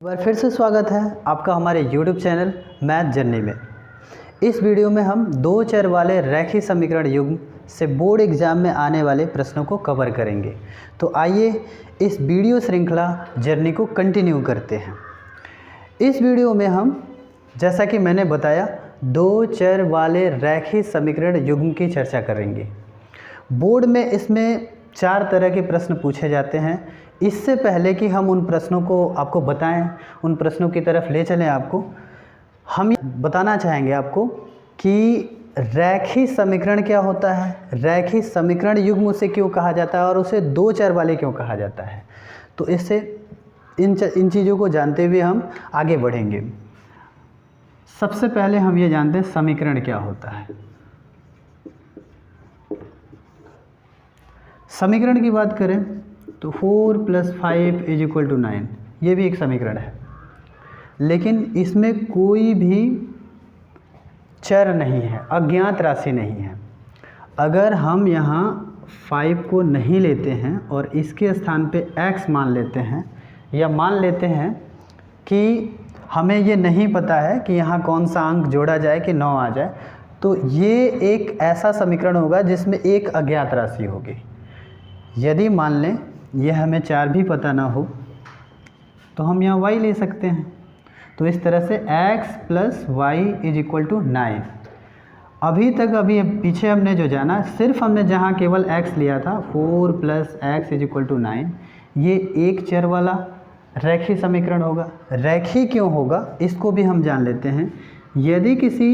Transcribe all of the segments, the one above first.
एक बार फिर से स्वागत है आपका हमारे YouTube चैनल मैथ जर्नी में। इस वीडियो में हम दो चर वाले रैखिक समीकरण युग्म से बोर्ड एग्जाम में आने वाले प्रश्नों को कवर करेंगे। तो आइए इस वीडियो श्रृंखला जर्नी को कंटिन्यू करते हैं। इस वीडियो में हम, जैसा कि मैंने बताया, दो चर वाले रैखिक समीकरण युग्म की चर्चा करेंगे। बोर्ड में इसमें 4 तरह के प्रश्न पूछे जाते हैं। इससे पहले कि हम उन प्रश्नों को आपको बताएं, उन प्रश्नों की तरफ ले चलें आपको, हम बताना चाहेंगे आपको कि रैखिक समीकरण क्या होता है, रैखिक समीकरण युग्म उसे क्यों कहा जाता है और उसे दो चर वाले क्यों कहा जाता है। तो इससे इन चीज़ों को जानते हुए हम आगे बढ़ेंगे। सबसे पहले हम ये जानते हैं समीकरण क्या होता है। समीकरण की बात करें तो 4 + 5 = 9, ये भी एक समीकरण है, लेकिन इसमें कोई भी चर नहीं है, अज्ञात राशि नहीं है। अगर हम यहाँ 5 को नहीं लेते हैं और इसके स्थान पे x मान लेते हैं, या मान लेते हैं कि हमें ये नहीं पता है कि यहाँ कौन सा अंक जोड़ा जाए कि 9 आ जाए, तो ये एक ऐसा समीकरण होगा जिसमें एक अज्ञात राशि होगी। यदि मान लें यह हमें 4 भी पता ना हो तो हम यहाँ y ले सकते हैं। तो इस तरह से x + y = 9। अभी पीछे हमने जो जाना, सिर्फ हमने जहाँ केवल x लिया था, 4 + x = 9, ये एक चर वाला रैखिक समीकरण होगा। रैखिक क्यों होगा इसको भी हम जान लेते हैं। यदि किसी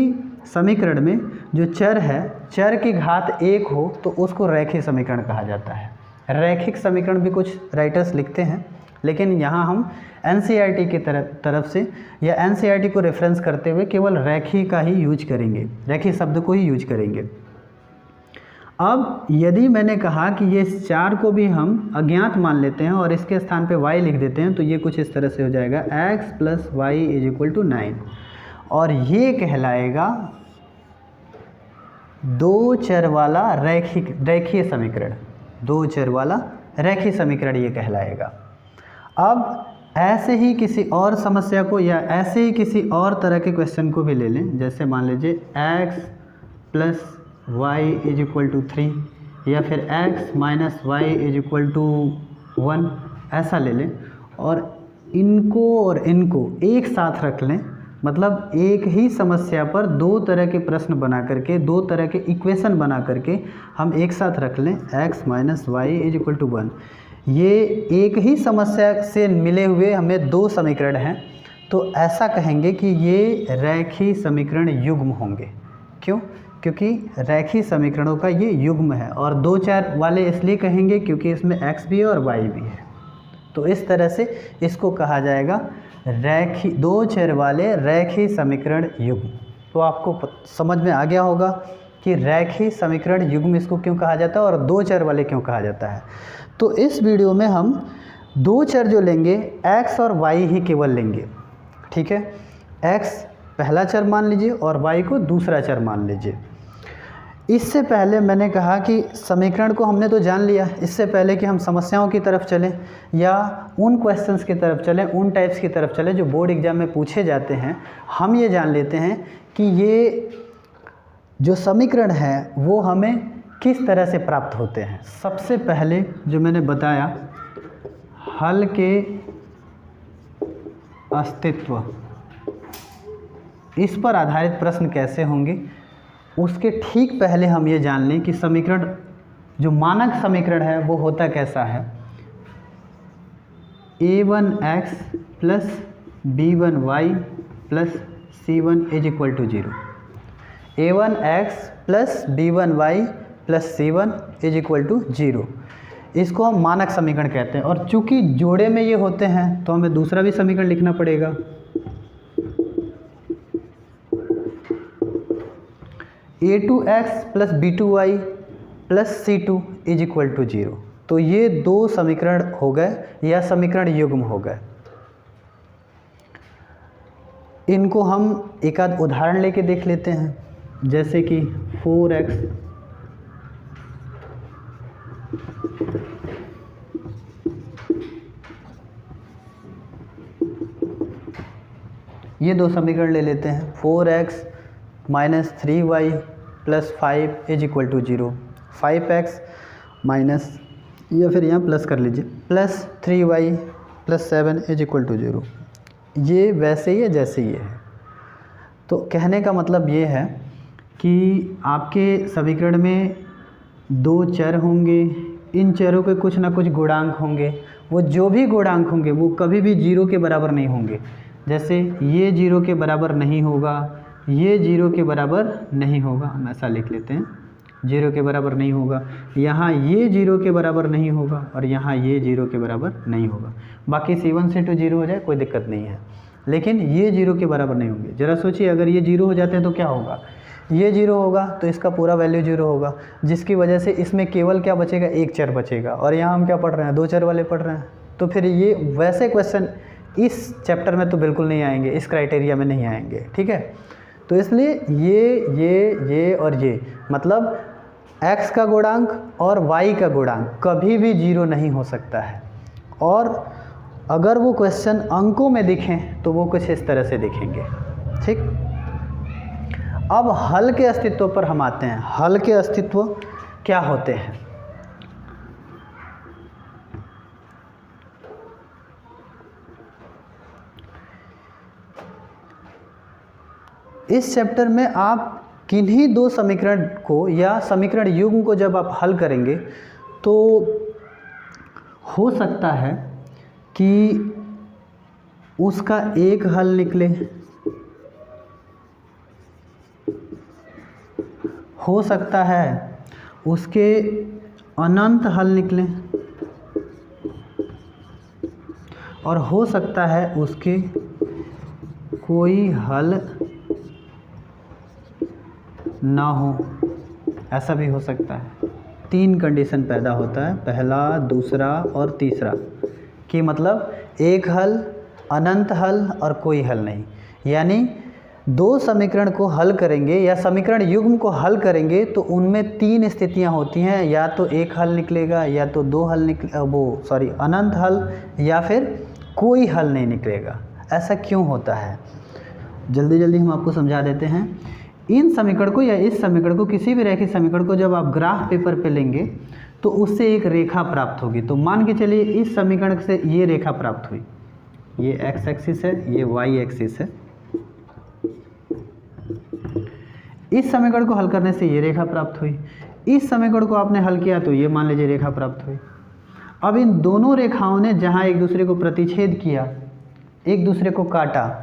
समीकरण में जो चर है, चर की घात 1 हो तो उसको रैखिक समीकरण कहा जाता है। रैखिक समीकरण भी कुछ राइटर्स लिखते हैं, लेकिन यहाँ हम एनसीईआरटी की तरफ से या एनसीईआरटी को रेफरेंस करते हुए केवल रैखिक का ही यूज करेंगे, रैखिक शब्द को ही यूज करेंगे। अब यदि मैंने कहा कि ये 4 को भी हम अज्ञात मान लेते हैं और इसके स्थान पे y लिख देते हैं, तो ये कुछ इस तरह से हो जाएगा x + y = 9, और ये कहलाएगा दो चर वाला रैखिक समीकरण। दो चर वाला रैखिक समीकरण ये कहलाएगा। अब ऐसे ही किसी और समस्या को या ऐसे ही किसी और तरह के क्वेश्चन को भी ले लें। जैसे मान लीजिए x + y = 3 या फिर x - y = 1, ऐसा ले लें और इनको और इनको एक साथ रख लें। मतलब एक ही समस्या पर दो तरह के प्रश्न बना करके, दो तरह के इक्वेशन बना करके हम एक साथ रख लें x - y = 1। ये एक ही समस्या से मिले हुए हमें दो समीकरण हैं, तो ऐसा कहेंगे कि ये रैखिक समीकरण युग्म होंगे। क्यों? क्योंकि रैखिक समीकरणों का ये युग्म है। और दो चर वाले इसलिए कहेंगे क्योंकि इसमें x भी है और y भी है। तो इस तरह से इसको कहा जाएगा दो चर वाले रैखिक समीकरण युग्म। तो आपको समझ में आ गया होगा कि रैखिक समीकरण युग्म इसको क्यों कहा जाता है और दो चर वाले क्यों कहा जाता है। तो इस वीडियो में हम दो चर जो लेंगे, x और y ही केवल लेंगे। ठीक है, x पहला चर मान लीजिए और y को दूसरा चर मान लीजिए। इससे पहले मैंने कहा कि समीकरण को हमने तो जान लिया। इससे पहले कि हम समस्याओं की तरफ चलें या उन क्वेश्चंस की तरफ चलें, उन टाइप्स की तरफ चलें जो बोर्ड एग्जाम में पूछे जाते हैं, हम ये जान लेते हैं कि ये जो समीकरण है वो हमें किस तरह से प्राप्त होते हैं। सबसे पहले जो मैंने बताया, हल के अस्तित्व, इस पर आधारित प्रश्न कैसे होंगे, उसके ठीक पहले हम ये जान लें कि समीकरण, जो मानक समीकरण है वो होता कैसा है। a1x + b1y + c1 = 0। a1x + b1y + c1 = 0, इसको हम मानक समीकरण कहते हैं। और चूंकि जोड़े में ये होते हैं तो हमें दूसरा भी समीकरण लिखना पड़ेगा। a2x + b2y + c2 = 0। तो ये दो समीकरण हो गए या समीकरण युग्म हो गए। इनको हम एक आध उदाहरण लेके देख लेते हैं। जैसे कि 4x ये दो समीकरण ले लेते हैं। 4x minus 3y plus 5 is equal to 0, 5x minus या फिर यहाँ प्लस कर लीजिए plus 3y plus 7 is equal to 0। ये वैसे ही है जैसे ये है। तो कहने का मतलब ये है कि आपके समीकरण में दो चर होंगे, इन चरों के कुछ ना कुछ गुणांक होंगे। वो जो भी गुणांक होंगे वो कभी भी 0 के बराबर नहीं होंगे। जैसे ये 0 के बराबर नहीं होगा, ये 0 के बराबर नहीं होगा, हम ऐसा लिख लेते हैं 0 के बराबर नहीं होगा। यहाँ ये 0 के बराबर नहीं होगा और यहाँ ये 0 के बराबर नहीं होगा। बाकी C1 से 0 हो जाए कोई दिक्कत नहीं है, लेकिन ये 0 के बराबर नहीं होंगे। ज़रा सोचिए, अगर ये 0 हो जाते हैं तो क्या होगा, ये 0 होगा तो इसका पूरा वैल्यू 0 होगा, जिसकी वजह से इसमें केवल क्या बचेगा, एक चर बचेगा। और यहाँ हम क्या पढ़ रहे हैं, दो चर वाले पढ़ रहे हैं। तो फिर ये वैसे क्वेश्चन इस चैप्टर में तो बिल्कुल नहीं आएंगे, इस क्राइटेरिया में नहीं आएंगे, ठीक है। तो इसलिए ये और ये मतलब x का गुणांक और y का गुणांक कभी भी 0 नहीं हो सकता है। और अगर वो क्वेश्चन अंकों में दिखें तो वो कुछ इस तरह से दिखेंगे, ठीक। अब हल के अस्तित्व पर हम आते हैं। हल के अस्तित्व क्या होते हैं? इस चैप्टर में आप किन्हीं दो समीकरण को या समीकरण युग्म को जब आप हल करेंगे तो हो सकता है कि उसका एक हल निकले, हो सकता है उसके अनंत हल निकले, और हो सकता है उसके कोई हल ना हो, ऐसा भी हो सकता है। 3 कंडीशन पैदा होता है, पहला, दूसरा और तीसरा, कि मतलब एक हल, अनंत हल और कोई हल नहीं। यानी दो समीकरण को हल करेंगे या समीकरण युग्म को हल करेंगे तो उनमें 3 स्थितियां होती हैं, या तो एक हल निकलेगा, या तो दो हल अनंत हल, या फिर कोई हल नहीं निकलेगा। ऐसा क्यों होता है, जल्दी जल्दी हम आपको समझा देते हैं। इन समीकरण को या इस समीकरण को, किसी भी रैखिक समीकरण को जब आप ग्राफ पेपर पे लेंगे तो उससे एक रेखा प्राप्त होगी। तो मान के चलिए इस समीकरण से ये रेखा प्राप्त हुई, ये x एक्सिस है, ये y एक्सिस है। इस समीकरण को हल करने से ये रेखा प्राप्त हुई, इस समीकरण को आपने हल किया तो ये मान लीजिए रेखा प्राप्त हुई। अब इन दोनों रेखाओं ने जहाँ एक दूसरे को प्रतिच्छेद किया, एक दूसरे को काटा,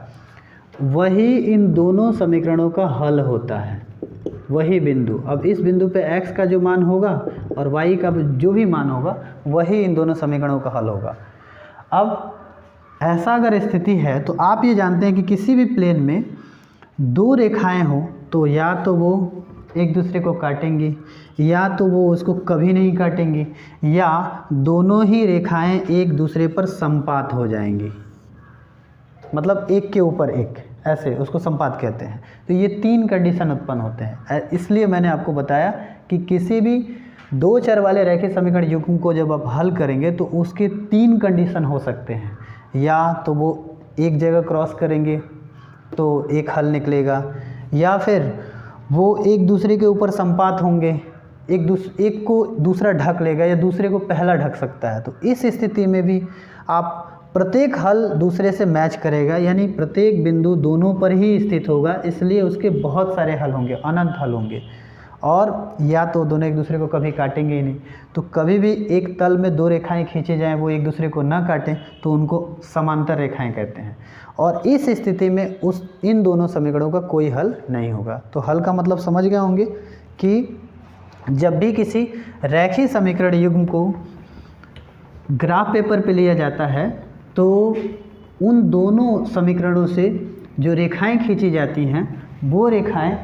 वही इन दोनों समीकरणों का हल होता है, वही बिंदु। अब इस बिंदु पे x का जो मान होगा और y का जो भी मान होगा वही इन दोनों समीकरणों का हल होगा। अब ऐसा अगर स्थिति है तो आप ये जानते हैं कि किसी भी प्लेन में दो रेखाएं हो तो या तो वो एक दूसरे को काटेंगी, या तो वो उसको कभी नहीं काटेंगी, या दोनों ही रेखाएं एक दूसरे पर संपात हो जाएंगी, मतलब एक के ऊपर एक, ऐसे उसको संपात कहते हैं। तो ये 3 कंडीशन उत्पन्न होते हैं। इसलिए मैंने आपको बताया कि किसी भी दो चर वाले रैखिक समीकरण युग्म को जब आप हल करेंगे तो उसके 3 कंडीशन हो सकते हैं। या तो वो एक जगह क्रॉस करेंगे तो एक हल निकलेगा, या फिर वो एक दूसरे के ऊपर संपात होंगे, एक को दूसरा ढक लेगा या दूसरे को पहला ढक सकता है। तो इस स्थिति में भी आप प्रत्येक हल दूसरे से मैच करेगा, यानी प्रत्येक बिंदु दोनों पर ही स्थित होगा, इसलिए उसके बहुत सारे हल होंगे, अनंत हल होंगे। और या तो दोनों एक दूसरे को कभी काटेंगे ही नहीं। तो कभी भी एक तल में दो रेखाएं खींची जाएं, वो एक दूसरे को ना काटें, तो उनको समांतर रेखाएं कहते हैं। और इस स्थिति में इन दोनों समीकरणों का कोई हल नहीं होगा। तो हल का मतलब समझ गए होंगे कि जब भी किसी रैखिक समीकरण युग्म को ग्राफ पेपर पे लिया जाता है तो उन दोनों समीकरणों से जो रेखाएं खींची जाती हैं वो रेखाएं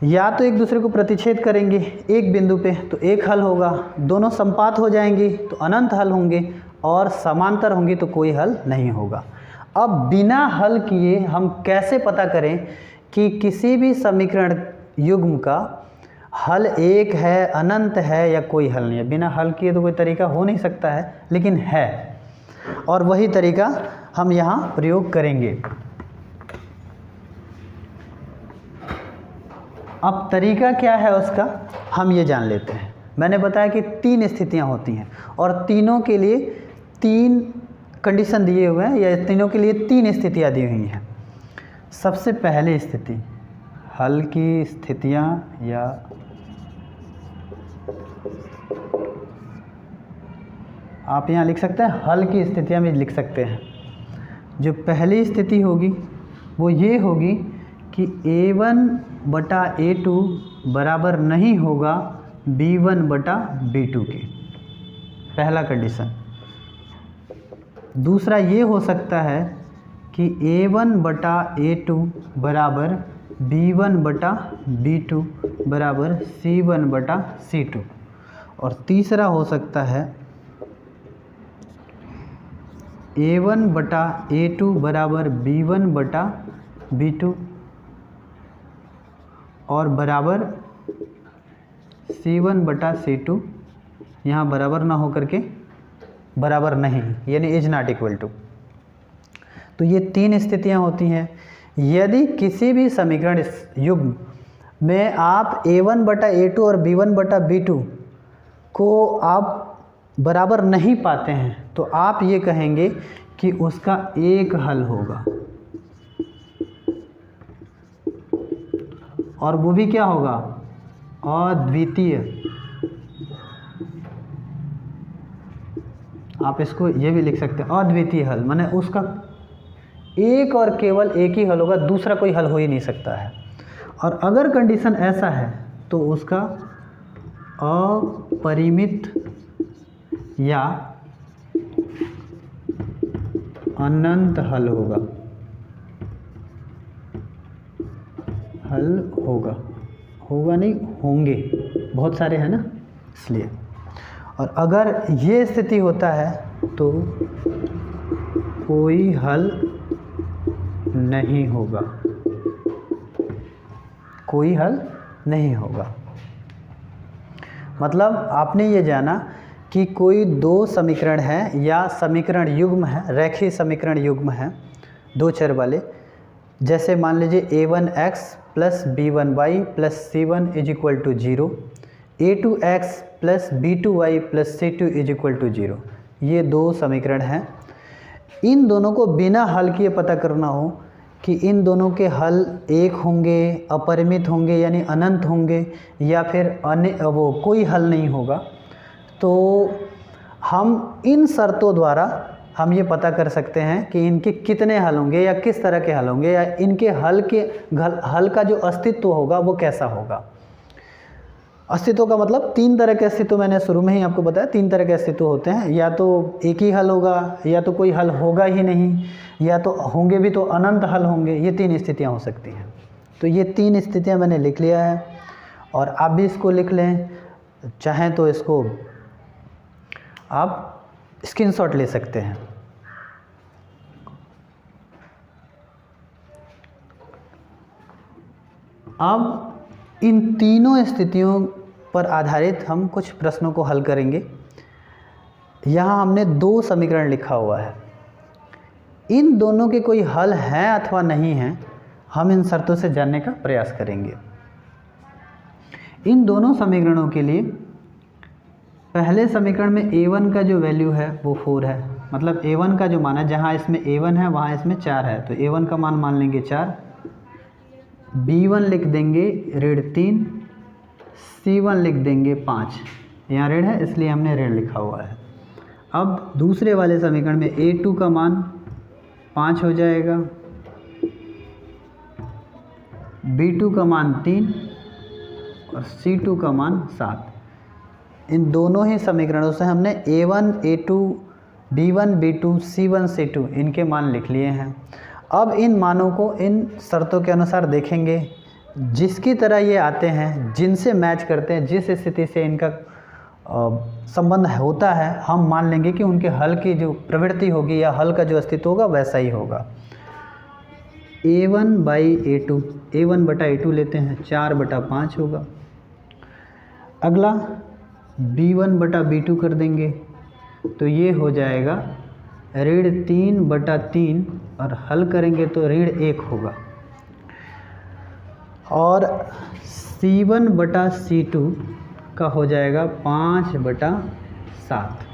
या तो एक दूसरे को प्रतिच्छेद करेंगे एक बिंदु पे तो एक हल होगा, दोनों संपात हो जाएंगी तो अनंत हल होंगे, और समांतर होंगी तो कोई हल नहीं होगा। अब बिना हल किए हम कैसे पता करें कि किसी भी समीकरण युग्म का हल एक है, अनंत है, या कोई हल नहीं है? बिना हल किए तो कोई तरीका हो नहीं सकता है, लेकिन है, और वही तरीका हम यहाँ प्रयोग करेंगे। अब तरीका क्या है उसका, हम ये जान लेते हैं। मैंने बताया कि 3 स्थितियां होती हैं और तीनों के लिए 3 कंडीशन दिए हुए हैं, या तीनों के लिए 3 स्थितियां दी हुई हैं। सबसे पहली स्थिति हल की स्थितियां, या आप यहाँ लिख सकते हैं हल की स्थितियां में लिख सकते हैं। जो पहली स्थिति होगी वो ये होगी कि a1/a2 बराबर नहीं होगा b1/b2 के, पहला कंडीशन। दूसरा ये हो सकता है कि a1/a2 बराबर b1/b2 बराबर c1/c2। और तीसरा हो सकता है a1/a2 बराबर b1/b2 और बराबर c1/c2, यहाँ बराबर ना हो करके बराबर नहीं, यानी इज नॉट इक्वल टू। तो ये 3 स्थितियाँ होती हैं। यदि किसी भी समीकरण युग्म में आप a1/a2 और b1/b2 को आप बराबर नहीं पाते हैं तो आप ये कहेंगे कि उसका एक हल होगा, और वो भी क्या होगा, अद्वितीय। आप इसको ये भी लिख सकते हैं अद्वितीय हल, माने उसका एक और केवल एक ही हल होगा, दूसरा कोई हल हो ही नहीं सकता है। और अगर कंडीशन ऐसा है तो उसका अपरिमित या अनंत हल होगा, हल होगा, होगा नहीं, होंगे, बहुत सारे हैं ना इसलिए। और अगर ये स्थिति होता है तो कोई हल नहीं होगा, कोई हल नहीं होगा। मतलब आपने ये जाना कि कोई 2 समीकरण हैं या समीकरण युग्म है, रेखीय समीकरण युग्म है 2 चर वाले। जैसे मान लीजिए a1x plus b1y plus c1 is equal to 0, a2x plus b2y plus c2 is equal to 0। ये 2 समीकरण हैं। इन दोनों को बिना हल किए पता करना हो कि इन दोनों के हल एक होंगे, अपरिमित होंगे यानी अनंत होंगे, या फिर वो कोई हल नहीं होगा, तो हम इन शर्तों द्वारा हम ये पता कर सकते हैं कि इनके कितने हल होंगे या किस तरह के हल होंगे, या इनके हल का जो अस्तित्व होगा वो कैसा होगा। अस्तित्व का मतलब 3 तरह के अस्तित्व मैंने शुरू में ही आपको बताया, 3 तरह के अस्तित्व होते हैं। या तो एक ही हल होगा, या तो कोई हल होगा ही नहीं, या तो होंगे भी तो अनंत हल होंगे। ये 3 स्थितियाँ हो सकती हैं। तो ये 3 स्थितियाँ मैंने लिख लिया है, और आप भी इसको लिख लें, चाहें तो इसको आप स्क्रीनशॉट ले सकते हैं। अब इन तीनों स्थितियों पर आधारित हम कुछ प्रश्नों को हल करेंगे। यहाँ हमने 2 समीकरण लिखा हुआ है, इन दोनों के कोई हल हैं अथवा नहीं हैं, हम इन शर्तों से जानने का प्रयास करेंगे। इन दोनों समीकरणों के लिए पहले समीकरण में a1 का जो वैल्यू है वो 4 है, मतलब a1 का जो मान है, जहाँ इसमें a1 है वहाँ इसमें 4 है, तो a1 का मान लेंगे 4, b1 लिख देंगे -3, c1 लिख देंगे 5, यहाँ ऋण है इसलिए हमने ऋण लिखा हुआ है। अब दूसरे वाले समीकरण में a2 का मान 5 हो जाएगा, b2 का मान 3 और c2 का मान 7। इन दोनों ही समीकरणों से हमने a1, a2, b1, b2, c1, c2 इनके मान लिख लिए हैं। अब इन मानों को इन शर्तों के अनुसार देखेंगे, जिसकी तरह ये आते हैं, जिनसे मैच करते हैं, जिस स्थिति से इनका संबंध होता है, हम मान लेंगे कि उनके हल की जो प्रवृत्ति होगी या हल का जो अस्तित्व होगा वैसा ही होगा। a1/a2, a1/a2 लेते हैं, 4/5 होगा। अगला b1/b2 कर देंगे तो ये हो जाएगा -3/3 और हल करेंगे तो -1 होगा। और C1/C2 का हो जाएगा 5/7।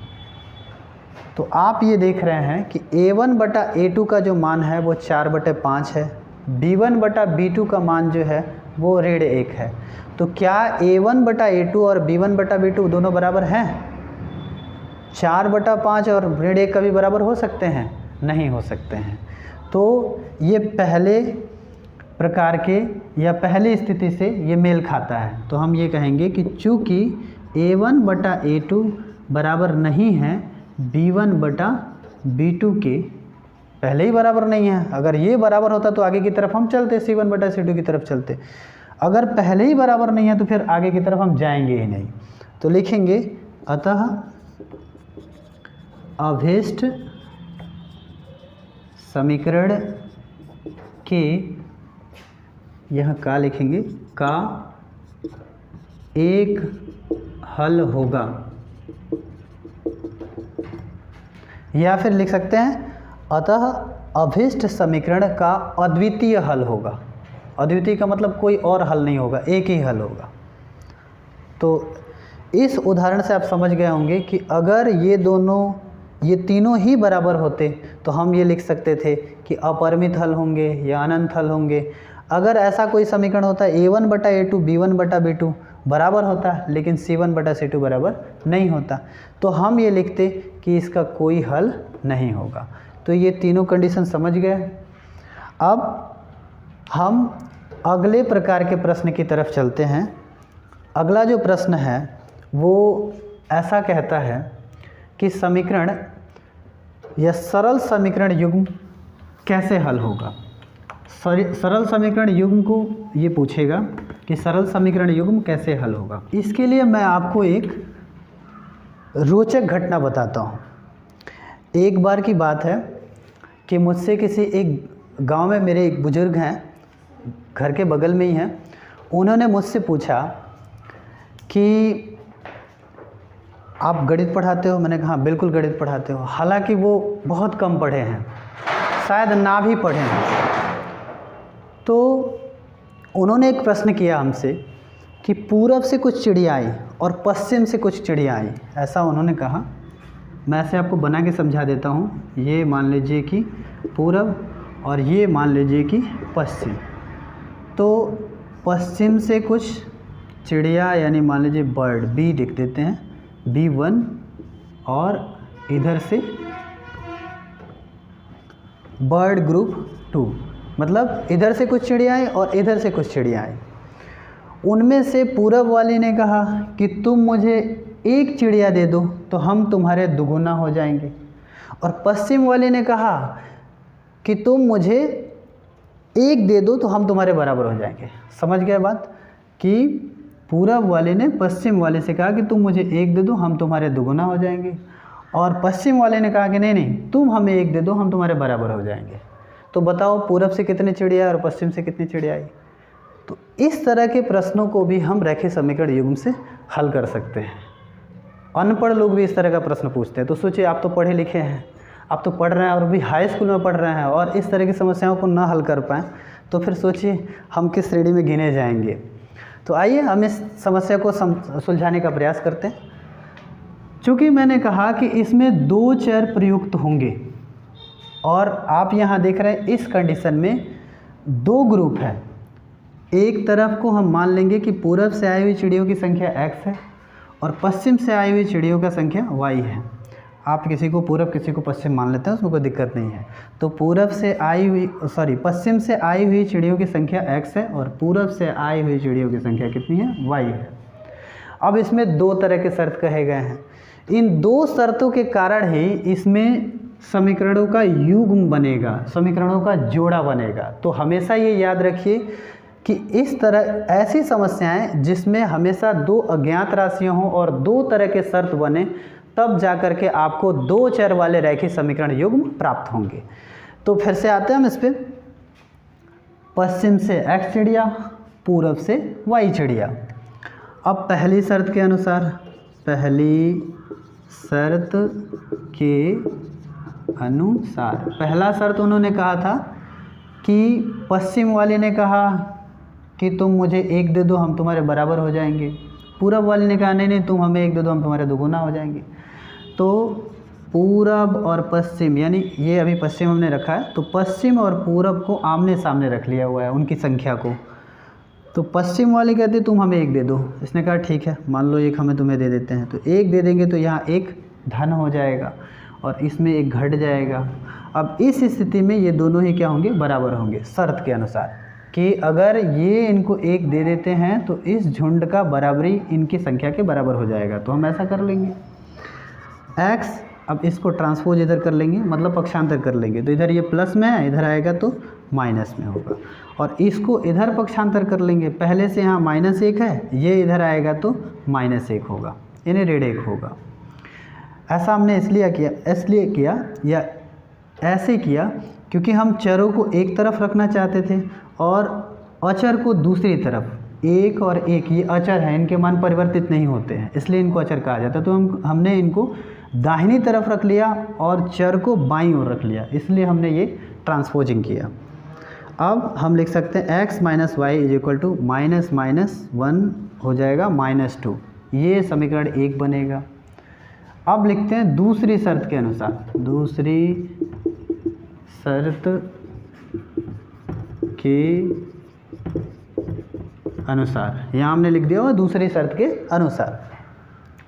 तो आप ये देख रहे हैं कि A1/A2 का जो मान है वो 4/5 है, B1/B2 का मान जो है वो 1 है। तो क्या A1/A2 और B1/B2 दोनों बराबर हैं? 4/5 और 1 कभी बराबर हो सकते हैं? नहीं हो सकते हैं। तो ये पहले प्रकार के या पहली स्थिति से ये मेल खाता है। तो हम ये कहेंगे कि चूँकि A1/A2 बराबर नहीं है B1/B2 के, पहले ही बराबर नहीं है। अगर ये बराबर होता तो आगे की तरफ हम चलते, C1/C2 की तरफ चलते। अगर पहले ही बराबर नहीं है तो फिर आगे की तरफ हम जाएंगे ही नहीं। तो लिखेंगे अतः अभीष्ट समीकरण के, यह का लिखेंगे, का एक हल होगा, या फिर लिख सकते हैं अतः अभीष्ट समीकरण का अद्वितीय हल होगा। अद्वितीय का मतलब कोई और हल नहीं होगा, एक ही हल होगा। तो इस उदाहरण से आप समझ गए होंगे कि अगर ये तीनों ही बराबर होते तो हम ये लिख सकते थे कि अपरिमित हल होंगे या अनंत हल होंगे। अगर ऐसा कोई समीकरण होता A1/A2 B1/B2 बराबर होता, लेकिन C1/C2 बराबर नहीं होता, तो हम ये लिखते कि इसका कोई हल नहीं होगा। तो ये तीनों कंडीशन समझ गए। अब हम अगले प्रकार के प्रश्न की तरफ चलते हैं। अगला जो प्रश्न है वो ऐसा कहता है कि समीकरण या सरल समीकरण युग्म कैसे हल होगा। सरल समीकरण युग्म को ये पूछेगा कि सरल समीकरण युग्म कैसे हल होगा। इसके लिए मैं आपको एक रोचक घटना बताता हूँ। एक बार की बात है कि मुझसे किसी एक गांव में मेरे एक बुजुर्ग हैं, घर के बगल में ही हैं, उन्होंने मुझसे पूछा कि आप गणित पढ़ाते हो? मैंने कहा हाँ बिल्कुल गणित पढ़ाते हो। हालांकि वो बहुत कम पढ़े हैं, शायद ना भी पढ़े हैं। तो उन्होंने एक प्रश्न किया हमसे कि पूरब से कुछ चिड़िया आई और पश्चिम से कुछ चिड़िया आई, ऐसा उन्होंने कहा। मैं ऐसे आपको बना के समझा देता हूँ। ये मान लीजिए कि पूरब और ये मान लीजिए कि पश्चिम। तो पश्चिम से कुछ चिड़िया यानी मान लीजिए बर्ड, बी लिख देते हैं, B1, और इधर से बर्ड ग्रुप 2, मतलब इधर से कुछ चिड़िया आई और इधर से कुछ चिड़िया आई। उनमें से पूरब वाली ने कहा कि तुम मुझे एक चिड़िया दे दो तो हम तुम्हारे दुगुना हो जाएंगे, और पश्चिम वाले ने कहा कि तुम मुझे एक दे दो तो हम तुम्हारे बराबर हो जाएंगे। समझ गए बात? कि पूरब वाले ने पश्चिम वाले से कहा कि तुम मुझे एक दे दो हम तुम्हारे दुगुना हो जाएंगे, और पश्चिम वाले ने कहा कि नहीं नहीं तुम हमें एक दे दो हम तुम्हारे बराबर हो जाएंगे। तो बताओ पूरब से कितनी चिड़िया और पश्चिम से कितनी चिड़िया आई? तो इस तरह के प्रश्नों को भी हम रैखिक समीकरण युग्म से हल कर सकते हैं। अनपढ़ लोग भी इस तरह का प्रश्न पूछते हैं। तो सोचिए, आप तो पढ़े लिखे हैं, आप तो पढ़ रहे हैं और भी हाई स्कूल में पढ़ रहे हैं, और इस तरह की समस्याओं को ना हल कर पाएँ तो फिर सोचिए हम किस श्रेणी में गिने जाएंगे। तो आइए हम इस समस्या को सुलझाने का प्रयास करते हैं। चूँकि मैंने कहा कि इसमें दो चर प्रयुक्त होंगे, और आप यहाँ देख रहे हैं इस कंडीशन में दो ग्रुप हैं। एक तरफ को हम मान लेंगे कि पूरब से आई हुई चिड़ियों की संख्या x है और पश्चिम से आई हुई चिड़ियों का संख्या y है। आप किसी को पूरब किसी को पश्चिम मान लेते हैं, उसमें कोई दिक्कत नहीं है। तो पश्चिम से आई हुई चिड़ियों की संख्या x है और पूरब से आई हुई चिड़ियों की संख्या कितनी है? y है। अब इसमें दो तरह के शर्त कहे गए हैं। इन दो शर्तों के कारण ही इसमें समीकरणों का युग्म बनेगा, समीकरणों का जोड़ा बनेगा। तो हमेशा ये याद रखिए कि इस तरह ऐसी समस्याएं जिसमें हमेशा दो अज्ञात राशियां हों और दो तरह के शर्त बने, तब जाकर के आपको दो चर वाले रैखिक समीकरण युग्म प्राप्त होंगे। तो फिर से आते हैं हम इस पर। पश्चिम से x चिड़िया, पूरब से y चिड़िया। अब पहली शर्त के अनुसार, पहला शर्त उन्होंने कहा था कि पश्चिम वाले ने कहा कि तुम मुझे 1 दे दो, हम तुम्हारे बराबर हो जाएंगे। पूरब वाले ने कहा नहीं नहीं तुम हमें 1 दे दो, हम तुम्हारे दुगुना हो जाएंगे। तो पूरब और पश्चिम, यानी ये अभी पश्चिम हमने रखा है, तो पश्चिम और पूरब को आमने सामने रख लिया हुआ है उनकी संख्या को। तो पश्चिम वाले कहते तुम हमें 1 दे दो, इसने कहा ठीक है मान लो 1 हमें तुम्हें दे देते हैं। तो 1 दे देंगे तो यहाँ 1 धन हो जाएगा और इसमें 1 घट जाएगा। अब इस स्थिति में ये दोनों ही क्या होंगे, बराबर होंगे शर्त के अनुसार, कि अगर ये इनको 1 दे देते हैं तो इस झुंड का बराबरी इनकी संख्या के बराबर हो जाएगा। तो हम ऐसा कर लेंगे x, अब इसको ट्रांसपोज इधर कर लेंगे, मतलब पक्षांतर कर लेंगे। तो इधर ये प्लस में है, इधर आएगा तो माइनस में होगा, और इसको इधर पक्षांतर कर लेंगे। पहले से यहाँ -1 है, ये इधर आएगा तो -1 होगा, यानी ऋण 1 होगा। ऐसा हमने इसलिए किया या ऐसे किया क्योंकि हम चरों को एक तरफ रखना चाहते थे और अचर को दूसरी तरफ। 1 और 1 ये अचर हैं, इनके मान परिवर्तित नहीं होते हैं, इसलिए इनको अचर कहा जाता है। तो हमने इनको दाहिनी तरफ रख लिया और चर को बाईं ओर रख लिया, इसलिए हमने ये ट्रांसपोजिंग किया। अब हम लिख सकते हैं x - y = -1 हो जाएगा -2, ये समीकरण 1 बनेगा। अब लिखते हैं दूसरी शर्त के अनुसार, दूसरी शर्त के अनुसार, यहाँ हमने लिख दिया हुआ दूसरी शर्त के अनुसार।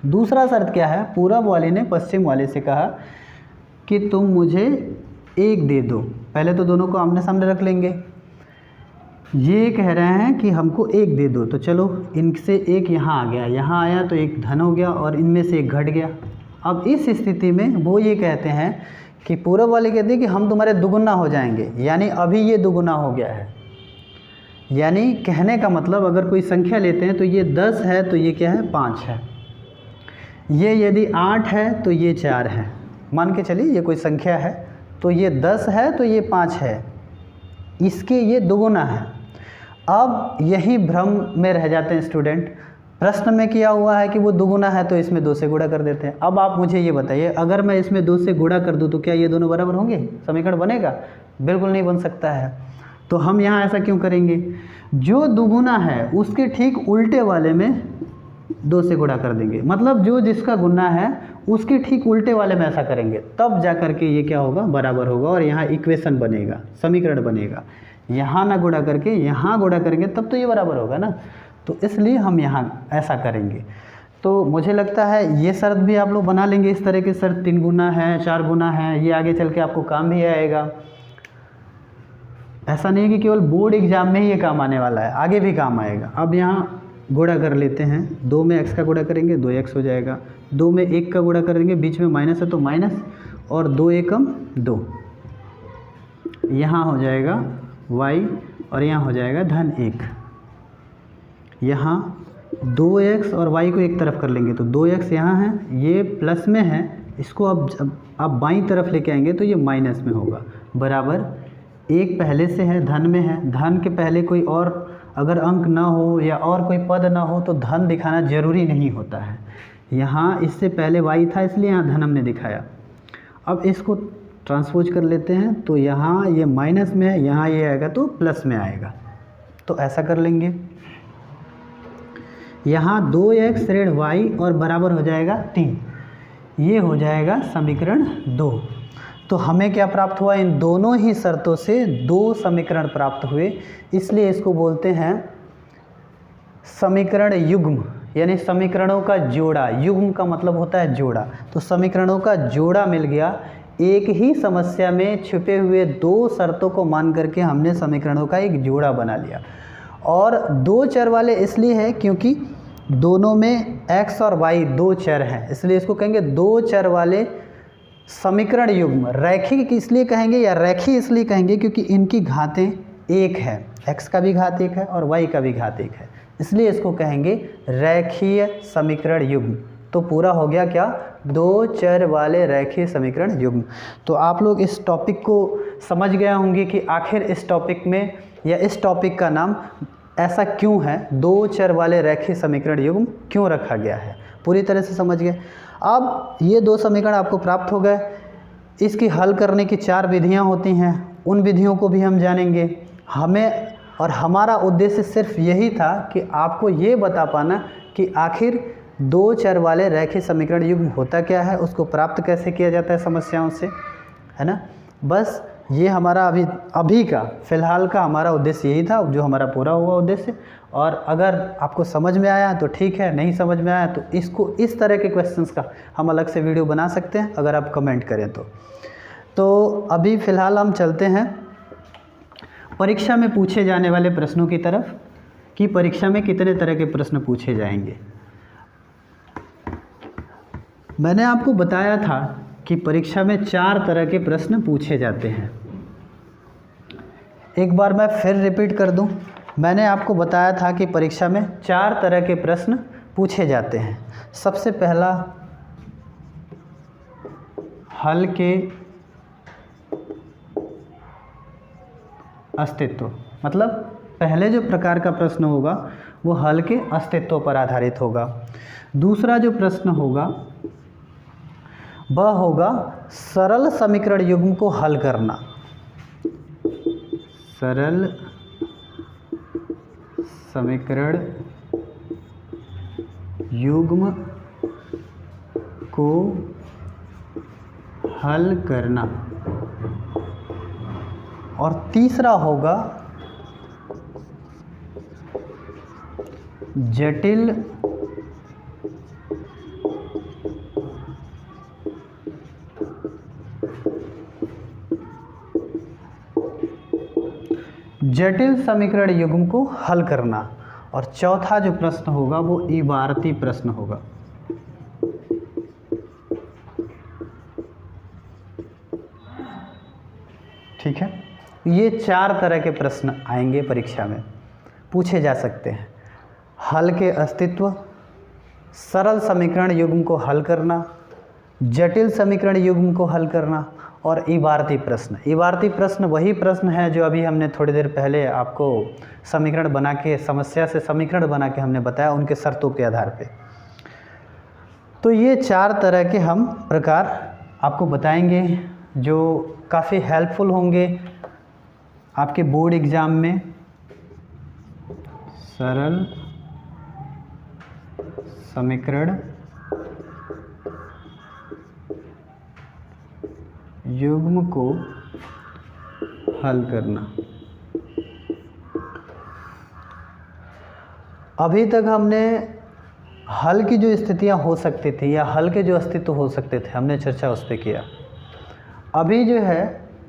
दूसरा शर्त क्या है, पूरब वाले ने पश्चिम वाले से कहा कि तुम मुझे 1 दे दो। पहले तो दोनों को आमने सामने रख लेंगे। ये कह रहे हैं कि हमको 1 दे दो, तो चलो इनसे 1 यहाँ आ गया, यहाँ आया तो 1 धन हो गया और इनमें से 1 घट गया। अब इस स्थिति में वो ये कहते हैं कि पूरब वाले कहते हैं कि हम तुम्हारे दुगुना हो जाएंगे, यानी अभी ये दुगुना हो गया है। यानी कहने का मतलब अगर कोई संख्या लेते हैं तो ये 10 है तो ये क्या है, 5 है। ये यदि 8 है तो ये 4 है। मान के चलिए ये कोई संख्या है तो ये 10 है तो ये 5 है, इसके ये दुगुना है। अब यही भ्रम में रह जाते हैं स्टूडेंट। प्रश्न में किया हुआ है कि वो दुगुना है तो इसमें 2 से गुणा कर देते हैं। अब आप मुझे ये बताइए, अगर मैं इसमें 2 से गुणा कर दूं तो क्या ये दोनों बराबर होंगे, समीकरण बनेगा? बिल्कुल नहीं बन सकता है। तो हम यहाँ ऐसा क्यों करेंगे, जो दुगुना है उसके ठीक उल्टे वाले में 2 से गुणा कर देंगे, मतलब जो जिसका गुना है उसके ठीक उल्टे वाले में ऐसा करेंगे, तब जा कर के ये क्या होगा, बराबर होगा और यहाँ इक्वेशन बनेगा, समीकरण बनेगा। यहाँ ना गुणा करके यहाँ गुणा करेंगे तब तो ये बराबर होगा ना। तो इसलिए हम यहाँ ऐसा करेंगे। तो मुझे लगता है ये शर्त भी आप लोग बना लेंगे। इस तरह की शर्त 3 गुना है, 4 गुना है, ये आगे चल के आपको काम भी आएगा। ऐसा नहीं है कि केवल बोर्ड एग्जाम में ही ये काम आने वाला है, आगे भी काम आएगा। अब यहाँ गुणा कर लेते हैं, 2 में x का गुणा करेंगे 2x हो जाएगा, 2 में 1 का गुणा करेंगे, बीच में माइनस है तो माइनस, और 2 एकम 2, यहाँ हो जाएगा y और यहाँ हो जाएगा धन 1। यहाँ 2x और y को एक तरफ कर लेंगे तो 2x यहाँ है, ये प्लस में है, इसको अब आप बाईं तरफ लेके आएंगे तो ये माइनस में होगा, बराबर 1 पहले से है, धन में है। धन के पहले कोई और अगर अंक ना हो या और कोई पद ना हो तो धन दिखाना ज़रूरी नहीं होता है। यहाँ इससे पहले y था इसलिए यहाँ धन हमने दिखाया। अब इसको ट्रांसपोज कर लेते हैं तो यहाँ ये माइनस में है, यहाँ ये आएगा तो प्लस में आएगा। तो ऐसा कर लेंगे, यहाँ 2x ऋण y और बराबर हो जाएगा 3, ये हो जाएगा समीकरण 2। तो हमें क्या प्राप्त हुआ, इन दोनों ही शर्तों से 2 समीकरण प्राप्त हुए, इसलिए इसको बोलते हैं समीकरण युग्म, यानी समीकरणों का जोड़ा। युग्म का मतलब होता है जोड़ा। तो समीकरणों का जोड़ा मिल गया। एक ही समस्या में छुपे हुए 2 शर्तों को मान करके हमने समीकरणों का एक जोड़ा बना लिया। और 2 चर वाले इसलिए है क्योंकि दोनों में x और y 2 चर हैं, इसलिए इसको कहेंगे 2 चर वाले समीकरण युग्म। रैखिक इसलिए कहेंगे या रैखिक इसलिए कहेंगे क्योंकि इनकी घातें 1 है, x का भी घात 1 है और y का भी घात 1 है, इसलिए इसको कहेंगे रैखीय समीकरण युग्म। तो पूरा हो गया क्या, 2 चर वाले रैखिक समीकरण युग्म। तो आप लोग इस टॉपिक को समझ गए होंगे कि आखिर इस टॉपिक में या इस टॉपिक का नाम ऐसा क्यों है, 2 चर वाले रैखिक समीकरण युग्म क्यों रखा गया है, पूरी तरह से समझ गए। अब ये 2 समीकरण आपको प्राप्त हो गए। इसकी हल करने की 4 विधियां होती हैं, उन विधियों को भी हम जानेंगे। हमें और हमारा उद्देश्य सिर्फ यही था कि आपको ये बता पाना कि आखिर दो चर वाले रैखिक समीकरण युग्म होता क्या है, उसको प्राप्त कैसे किया जाता है समस्याओं से, है ना। बस ये हमारा अभी का फ़िलहाल का हमारा उद्देश्य यही था, जो हमारा पूरा हुआ उद्देश्य। और अगर आपको समझ में आया तो ठीक है, नहीं समझ में आया तो इसको इस तरह के क्वेश्चंस का हम अलग से वीडियो बना सकते हैं अगर आप कमेंट करें तो अभी फ़िलहाल हम चलते हैं परीक्षा में पूछे जाने वाले प्रश्नों की तरफ कि परीक्षा में कितने तरह के प्रश्न पूछे जाएंगे। मैंने आपको बताया था कि परीक्षा में 4 तरह के प्रश्न पूछे जाते हैं। एक बार मैं फिर रिपीट कर दूं, मैंने आपको बताया था कि परीक्षा में 4 तरह के प्रश्न पूछे जाते हैं। सबसे पहला हल के अस्तित्व, मतलब पहले जो प्रकार का प्रश्न होगा वो हल के अस्तित्व पर आधारित होगा। दूसरा जो प्रश्न होगा वह होगा सरल समीकरण युग्म को हल करना। सरल समीकरण युग्म को हल करना। और तीसरा होगा जटिल समीकरण युग्म को हल करना। और चौथा जो प्रश्न होगा वो इबारती प्रश्न होगा। ठीक है, ये 4 तरह के प्रश्न आएंगे परीक्षा में, पूछे जा सकते हैं। हल के अस्तित्व, सरल समीकरण युग्म को हल करना, जटिल समीकरण युग्म को हल करना और इबारती प्रश्न। इबारती प्रश्न वही प्रश्न है जो अभी हमने थोड़ी देर पहले आपको समीकरण बना के, समस्या से समीकरण बना के हमने बताया उनके शर्तों के आधार पे। तो ये 4 तरह के हम प्रकार आपको बताएंगे जो काफ़ी हेल्पफुल होंगे आपके बोर्ड एग्ज़ाम में। सरल समीकरण युग्म को हल करना। अभी तक हमने हल की जो स्थितियां हो सकती थी या हल के जो अस्तित्व हो सकते थे हमने चर्चा उस पर किया। अभी जो है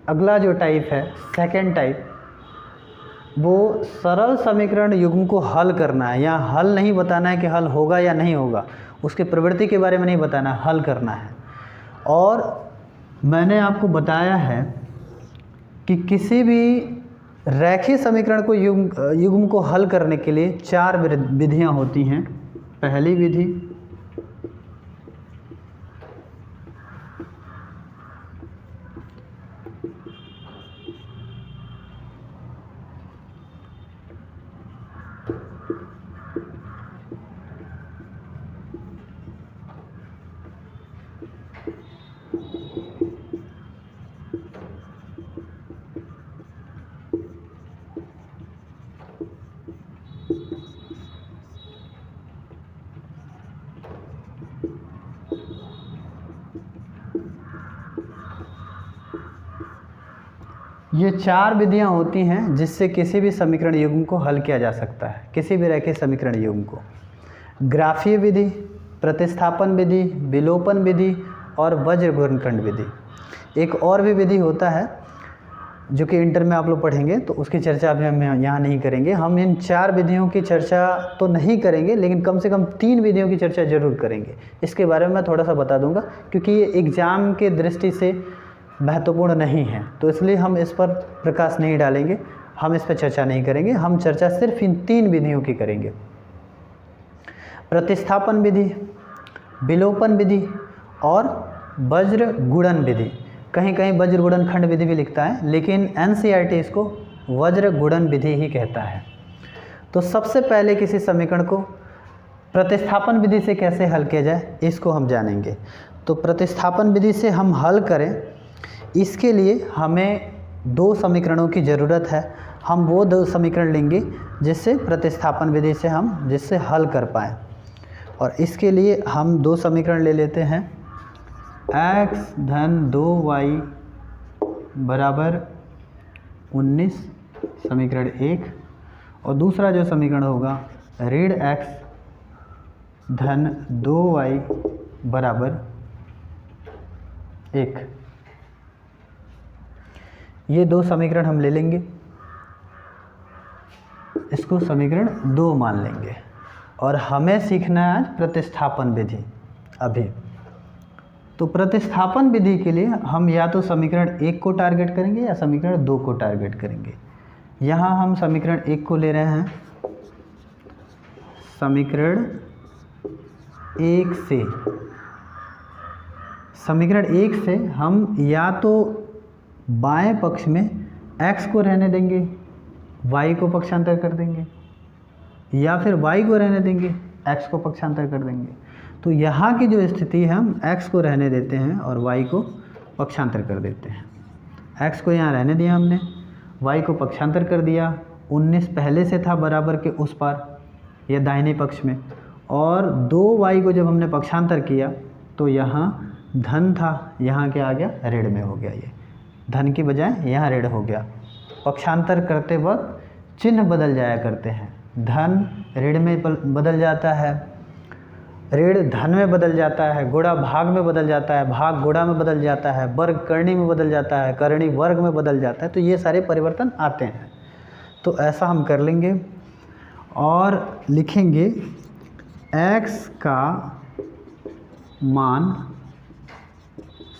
अगला जो टाइप है, सेकंड टाइप, वो सरल समीकरण युग्म को हल करना है। या हल नहीं बताना है कि हल होगा या नहीं होगा, उसके प्रवृत्ति के बारे में नहीं बताना है, हल करना है। और मैंने आपको बताया है कि किसी भी रैखिक समीकरण को युग्म को हल करने के लिए 4 विधियां होती हैं। पहली विधि ये 4 विधियां होती हैं जिससे किसी भी समीकरण युग्म को हल किया जा सकता है, किसी भी रैखिक समीकरण युग्म को। ग्राफीय विधि, प्रतिस्थापन विधि, विलोपन विधि और वज्र गुणनखंड विधि। एक और भी विधि होता है जो कि इंटर में आप लोग पढ़ेंगे, तो उसकी चर्चा अभी हम यहाँ नहीं करेंगे। हम इन 4 विधियों की चर्चा तो नहीं करेंगे, लेकिन कम से कम 3 विधियों की चर्चा जरूर करेंगे। इसके बारे में मैं थोड़ा सा बता दूंगा क्योंकि ये एग्ज़ाम के दृष्टि से महत्वपूर्ण नहीं है, तो इसलिए हम इस पर प्रकाश नहीं डालेंगे, हम इस पर चर्चा नहीं करेंगे। हम चर्चा सिर्फ इन 3 विधियों की करेंगे। प्रतिस्थापन विधि, विलोपन विधि और वज्र गुणन विधि। कहीं कहीं वज्र गुणनखंड विधि भी लिखता है, लेकिन NCERT इसको वज्र गुणन विधि ही कहता है। तो सबसे पहले किसी समीकरण को प्रतिस्थापन विधि से कैसे हल किया जाए इसको हम जानेंगे। तो प्रतिस्थापन विधि से हम हल करें, इसके लिए हमें दो समीकरणों की ज़रूरत है, हम वो दो समीकरण लेंगे जिससे प्रतिस्थापन विधि से हम जिससे हल कर पाएँ। और इसके लिए हम दो समीकरण ले लेते हैं, x धन 2y बराबर 19 समीकरण 1, और दूसरा जो समीकरण होगा ऋण x धन 2y बराबर 1। ये दो समीकरण हम ले लेंगे, इसको समीकरण 2 मान लेंगे, और हमें सीखना है आज प्रतिस्थापन विधि अभी। तो प्रतिस्थापन विधि के लिए हम या तो समीकरण 1 को टारगेट करेंगे या समीकरण 2 को टारगेट करेंगे। यहाँ हम समीकरण 1 को ले रहे हैं। समीकरण 1 से हम या तो बाएं पक्ष में x को रहने देंगे, y को पक्षांतर कर देंगे, या फिर y को रहने देंगे, x को पक्षांतर कर देंगे। तो यहाँ की जो स्थिति है, हम x को रहने देते हैं और y को पक्षांतर कर देते हैं। x को यहाँ रहने दिया हमने, y को पक्षांतर कर दिया। 19 पहले से था बराबर के उस पार या दाहिने पक्ष में, और 2y को जब हमने पक्षांतर किया तो यहाँ धन था, यहाँ क्या आ गया, ऋण में हो गया। ये धन की बजाय यहाँ ऋण हो गया। पक्षांतर करते वक्त चिन्ह बदल जाया करते हैं, धन ऋण में बदल जाता है, ऋण धन में बदल जाता है, गुणा भाग में बदल जाता है, भाग गुणा में बदल जाता है, वर्ग करणी में बदल जाता है, करणी वर्ग में बदल जाता है। तो ये सारे परिवर्तन आते हैं। तो ऐसा हम कर लेंगे और लिखेंगे x का मान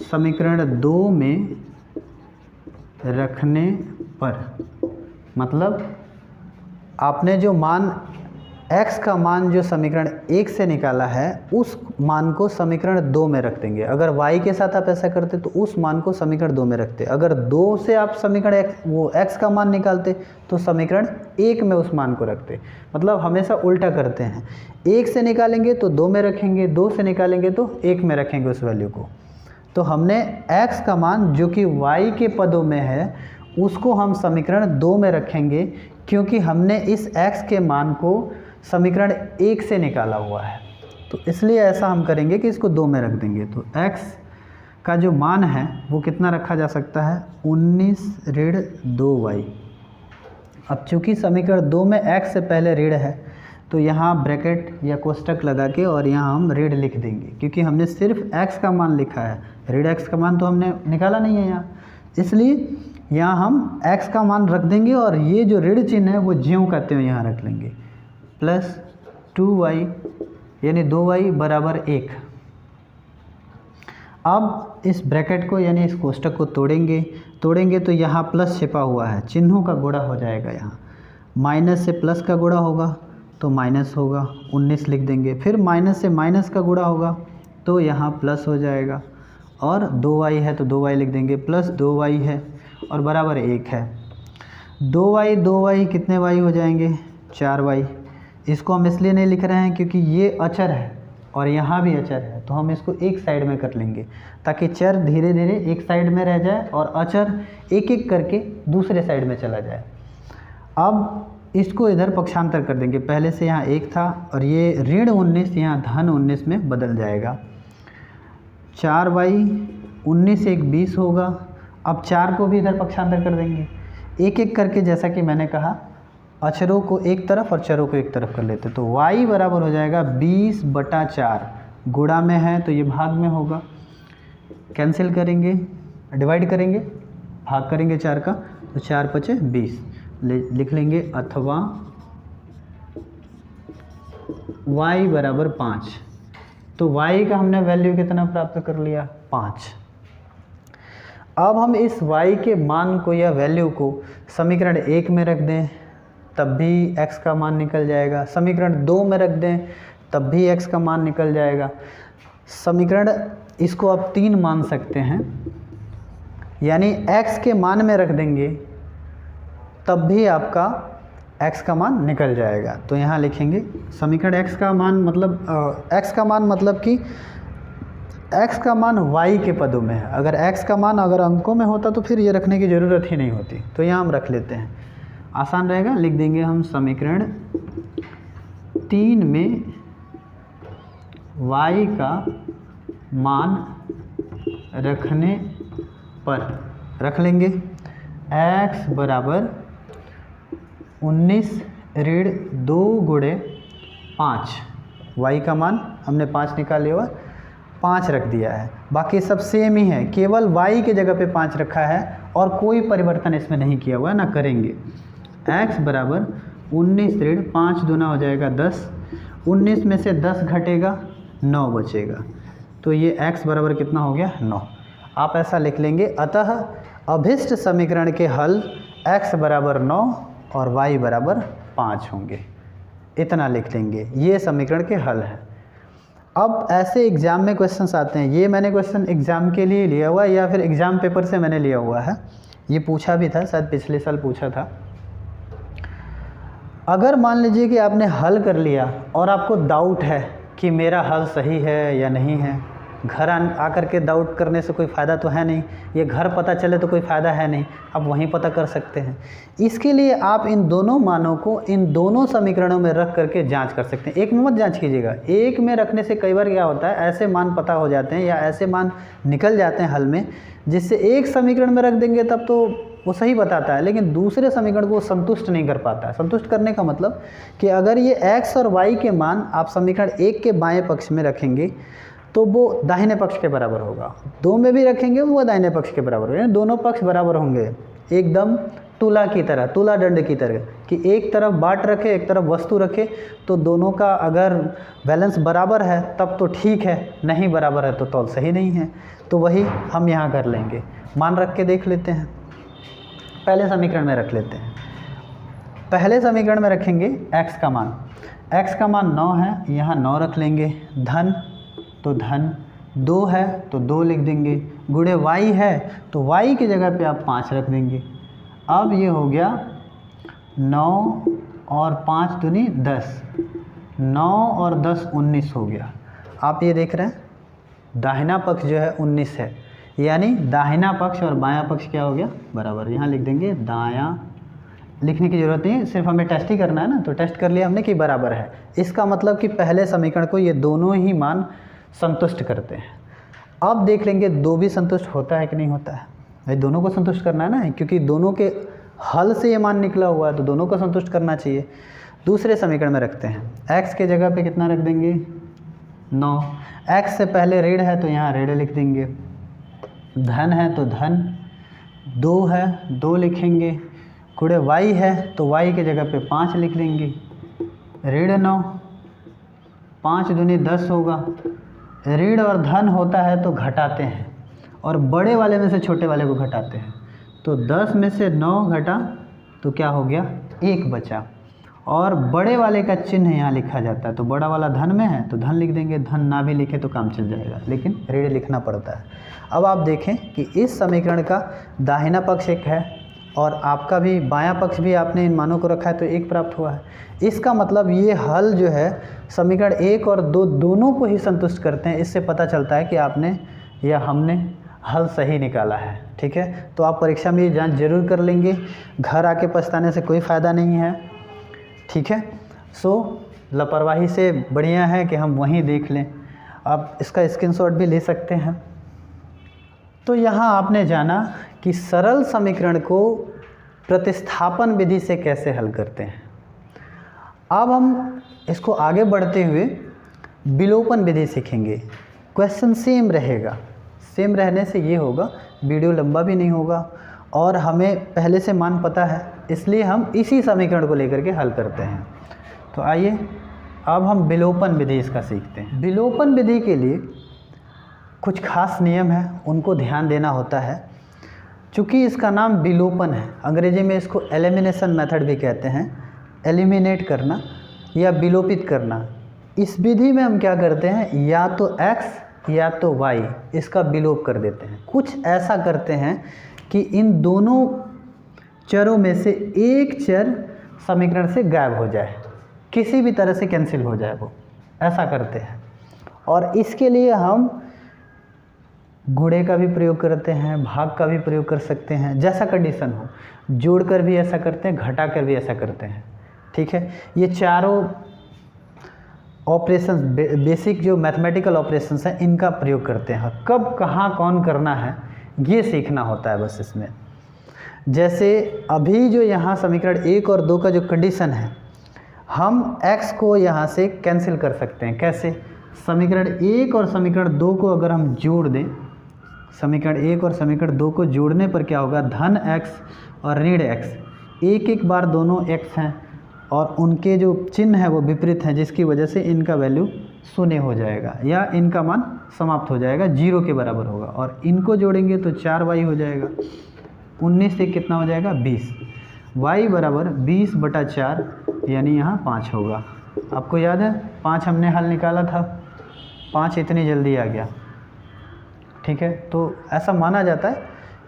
समीकरण 2 में रखने पर, मतलब आपने जो मान x का मान जो समीकरण 1 से निकाला है उस मान को समीकरण 2 में रख देंगे। अगर y के साथ आप ऐसा करते तो उस मान को समीकरण 2 में रखते। अगर 2 से आप समीकरण x का मान निकालते तो समीकरण 1 में उस मान को रखते। मतलब हमेशा उल्टा करते हैं, 1 से निकालेंगे तो 2 में रखेंगे, 2 से निकालेंगे तो 1 में रखेंगे उस वैल्यू को। तो हमने x का मान जो कि y के पदों में है उसको हम समीकरण 2 में रखेंगे, क्योंकि हमने इस x के मान को समीकरण 1 से निकाला हुआ है। तो इसलिए ऐसा हम करेंगे कि इसको 2 में रख देंगे। तो x का जो मान है वो कितना रखा जा सकता है, 19 ऋण 2y। अब चूँकि समीकरण 2 में x से पहले ऋण है तो यहाँ ब्रैकेट या कोष्टक लगा के और यहाँ हम ऋण लिख देंगे, क्योंकि हमने सिर्फ x का मान लिखा है, ऋण x का मान तो हमने निकाला नहीं है यहाँ। इसलिए यहाँ हम x का मान रख देंगे और ये जो ऋण चिन्ह है वो ज्यों कहते हुए यहाँ रख लेंगे, प्लस 2y यानी 2y बराबर 1। अब इस ब्रैकेट को यानी इस कोष्टक को तोड़ेंगे तो यहाँ प्लस छिपा हुआ है, चिन्हों का गुणा हो जाएगा। यहाँ माइनस से प्लस का गुणा होगा तो माइनस होगा, 19 लिख देंगे। फिर माइनस से माइनस का गुणा होगा तो यहाँ प्लस हो जाएगा, और 2y है तो 2y लिख देंगे, प्लस 2y है और बराबर 1 है। 2y कितने y हो जाएंगे, 4y। इसको हम इसलिए नहीं लिख रहे हैं क्योंकि ये अचर है और यहाँ भी अचर है, तो हम इसको एक साइड में कर लेंगे ताकि चर धीरे धीरे एक साइड में रह जाए और अचर एक एक करके दूसरे साइड में चला जाए। अब इसको इधर पक्षांतर कर देंगे, पहले से यहाँ 1 था और ये ऋण 19 यहाँ धन 19 में बदल जाएगा। 4y 19 से 1 20 होगा। अब 4 को भी इधर पक्षांतर कर देंगे एक एक करके, जैसा कि मैंने कहा अक्षरों को एक तरफ और चरों को एक तरफ कर लेते। तो y बराबर हो जाएगा 20/4, गुणा में है तो ये भाग में होगा, कैंसिल करेंगे, डिवाइड करेंगे, भाग करेंगे 4 का, तो 4 × 5 = 20 लिख लेंगे, अथवा y बराबर 5। तो y का हमने वैल्यू कितना प्राप्त कर लिया, 5। अब हम इस y के मान को या वैल्यू को समीकरण 1 में रख दें तब भी x का मान निकल जाएगा, समीकरण 2 में रख दें तब भी x का मान निकल जाएगा, समीकरण इसको आप 3 मान सकते हैं, यानी x के मान में रख देंगे तब भी आपका x का मान निकल जाएगा। तो यहाँ लिखेंगे समीकरण x का मान मतलब कि x का मान y के पदों में है। अगर x का मान अगर अंकों में होता तो फिर ये रखने की ज़रूरत ही नहीं होती। तो यहाँ हम रख लेते हैं, आसान रहेगा। लिख देंगे हम समीकरण 3 में y का मान रखने पर रख लेंगे x बराबर 19 ऋण 2 गुणे 5। y का मान हमने 5 निकाल लिया हुआ, 5 रख दिया है। बाकी सब सेम ही है, केवल y के जगह पे 5 रखा है और कोई परिवर्तन इसमें नहीं किया हुआ है, ना करेंगे। x बराबर 19 ऋण 5 दूना हो जाएगा 10, 19 में से 10 घटेगा 9 बचेगा। तो ये x बराबर कितना हो गया 9। आप ऐसा लिख लेंगे, अतः अभिष्ट समीकरण के हल x बराबर 9 और y बराबर 5 होंगे। इतना लिख लेंगे, ये समीकरण के हल है। अब ऐसे एग्ज़ाम में क्वेश्चंस आते हैं, ये मैंने क्वेश्चन एग्ज़ाम के लिए लिया हुआ है या फिर एग्ज़ाम पेपर से मैंने लिया हुआ है। ये पूछा भी था, शायद पिछले साल पूछा था। अगर मान लीजिए कि आपने हल कर लिया और आपको डाउट है कि मेरा हल सही है या नहीं है, घर आकर के डाउट करने से कोई फ़ायदा तो है नहीं, ये घर पता चले तो कोई फ़ायदा है नहीं, आप वहीं पता कर सकते हैं। इसके लिए आप इन दोनों मानों को इन दोनों समीकरणों में रख करके जांच कर सकते हैं। एक में मत जांच कीजिएगा, एक में रखने से कई बार क्या होता है, ऐसे मान पता हो जाते हैं या ऐसे मान निकल जाते हैं हल में, जिससे एक समीकरण में रख देंगे तब तो वो सही बताता है, लेकिन दूसरे समीकरण को संतुष्ट नहीं कर पाता है। संतुष्ट करने का मतलब कि अगर ये x और y के मान आप समीकरण 1 के बाएँ पक्ष में रखेंगे तो वो दाहिने पक्ष के बराबर होगा, 2 में भी रखेंगे वो दाहिने पक्ष के बराबर होगा, दोनों पक्ष बराबर होंगे। एकदम तुला की तरह, तुला दंड की तरह कि एक तरफ बाट रखे एक तरफ वस्तु रखे, तो दोनों का अगर बैलेंस बराबर है तब तो ठीक है, नहीं बराबर है तो तौल सही नहीं है। तो वही हम यहाँ कर लेंगे, मान रख के देख लेते हैं। पहले समीकरण में रख लेते हैं, पहले समीकरण में रखेंगे x का मान, x का मान 9 है, यहाँ 9 रख लेंगे, धन तो धन, 2 है तो 2 लिख देंगे, गुणे y है तो y की जगह पे आप 5 रख देंगे। अब ये हो गया 9 और 5 दूनी 10, 9 और 10 19 हो गया। आप ये देख रहे हैं दाहिना पक्ष जो है 19 है, यानी दाहिना पक्ष और बायां पक्ष क्या हो गया बराबर। यहाँ लिख देंगे, दायां लिखने की ज़रूरत नहीं है, सिर्फ हमें टेस्ट ही करना है ना, तो टेस्ट कर लिया हमने कि बराबर है। इसका मतलब कि पहले समीकरण को ये दोनों ही मान संतुष्ट करते हैं। अब देख लेंगे 2 भी संतुष्ट होता है कि नहीं होता है। भाई दोनों को संतुष्ट करना है ना, क्योंकि दोनों के हल से ये मान निकला हुआ है तो दोनों को संतुष्ट करना चाहिए। दूसरे समीकरण में रखते हैं, x के जगह पे कितना रख देंगे 9, x से पहले ऋण है तो यहाँ ऋण लिख देंगे, धन है तो धन, 2 है 2 लिखेंगे, गुणे y है तो y के जगह पे 5 लिख देंगे, ऋण 9, 5 दूनी 10 होगा। ऋण और धन होता है तो घटाते हैं और बड़े वाले में से छोटे वाले को घटाते हैं, तो 10 में से 9 घटा तो क्या हो गया 1 बचा, और बड़े वाले का चिन्ह यहाँ लिखा जाता है, तो बड़ा वाला धन में है तो धन लिख देंगे, धन ना भी लिखे तो काम चल जाएगा, लेकिन ऋण लिखना पड़ता है। अब आप देखें कि इस समीकरण का दाहिना पक्ष 1 है और आपका भी बायां पक्ष भी आपने इन मानों को रखा है तो 1 प्राप्त हुआ है। इसका मतलब ये हल जो है समीकरण 1 और 2 दोनों को ही संतुष्ट करते हैं। इससे पता चलता है कि आपने या हमने हल सही निकाला है। ठीक है, तो आप परीक्षा में ये जांच जरूर कर लेंगे, घर आके पछताने से कोई फ़ायदा नहीं है। ठीक है, सो लापरवाही से बढ़िया है कि हम वहीं देख लें। आप इसका स्क्रीनशॉट भी ले सकते हैं। तो यहाँ आपने जाना कि सरल समीकरण को प्रतिस्थापन विधि से कैसे हल करते हैं। अब हम इसको आगे बढ़ते हुए विलोपन विधि सीखेंगे। क्वेश्चन सेम रहेगा, सेम रहने से ये होगा वीडियो लंबा भी नहीं होगा और हमें पहले से मान पता है, इसलिए हम इसी समीकरण को लेकर के हल करते हैं। तो आइए अब हम विलोपन विधि इसका सीखते हैं। विलोपन विधि के लिए कुछ खास नियम है, उनको ध्यान देना होता है। चूँकि इसका नाम विलोपन है, अंग्रेजी में इसको एलिमिनेशन मेथड भी कहते हैं, एलिमिनेट करना या विलोपित करना। इस विधि में हम क्या करते हैं, या तो x या तो y इसका विलोप कर देते हैं। कुछ ऐसा करते हैं कि इन दोनों चरों में से एक चर समीकरण से गायब हो जाए, किसी भी तरह से कैंसिल हो जाए, वो ऐसा करते हैं। और इसके लिए हम गुणे का भी प्रयोग करते हैं, भाग का भी प्रयोग कर सकते हैं, जैसा कंडीशन हो। जोड़कर भी ऐसा करते हैं, घटाकर भी ऐसा करते हैं। ठीक है, ये चारों ऑपरेशंस, बेसिक जो मैथमेटिकल ऑपरेशंस हैं, इनका प्रयोग करते हैं। कब कहाँ कौन करना है ये सीखना होता है बस इसमें। जैसे अभी जो यहाँ समीकरण 1 और 2 का जो कंडीशन है, हम x को यहाँ से कैंसिल कर सकते हैं। कैसे? समीकरण 1 और समीकरण 2 को अगर हम जोड़ दें, समीकरण 1 और समीकरण 2 को जोड़ने पर क्या होगा, धन x और ऋण x, एक एक बार दोनों x हैं और उनके जो चिन्ह है वो विपरीत हैं, जिसकी वजह से इनका वैल्यू शून्य हो जाएगा या इनका मान समाप्त हो जाएगा, 0 के बराबर होगा। और इनको जोड़ेंगे तो 4y हो जाएगा, 19 से कितना हो जाएगा, 20। y बराबर 20/4 यानी यहाँ 5 होगा। आपको याद है 5 हमने हल निकाला था, 5 इतनी जल्दी आ गया। ठीक है, तो ऐसा माना जाता है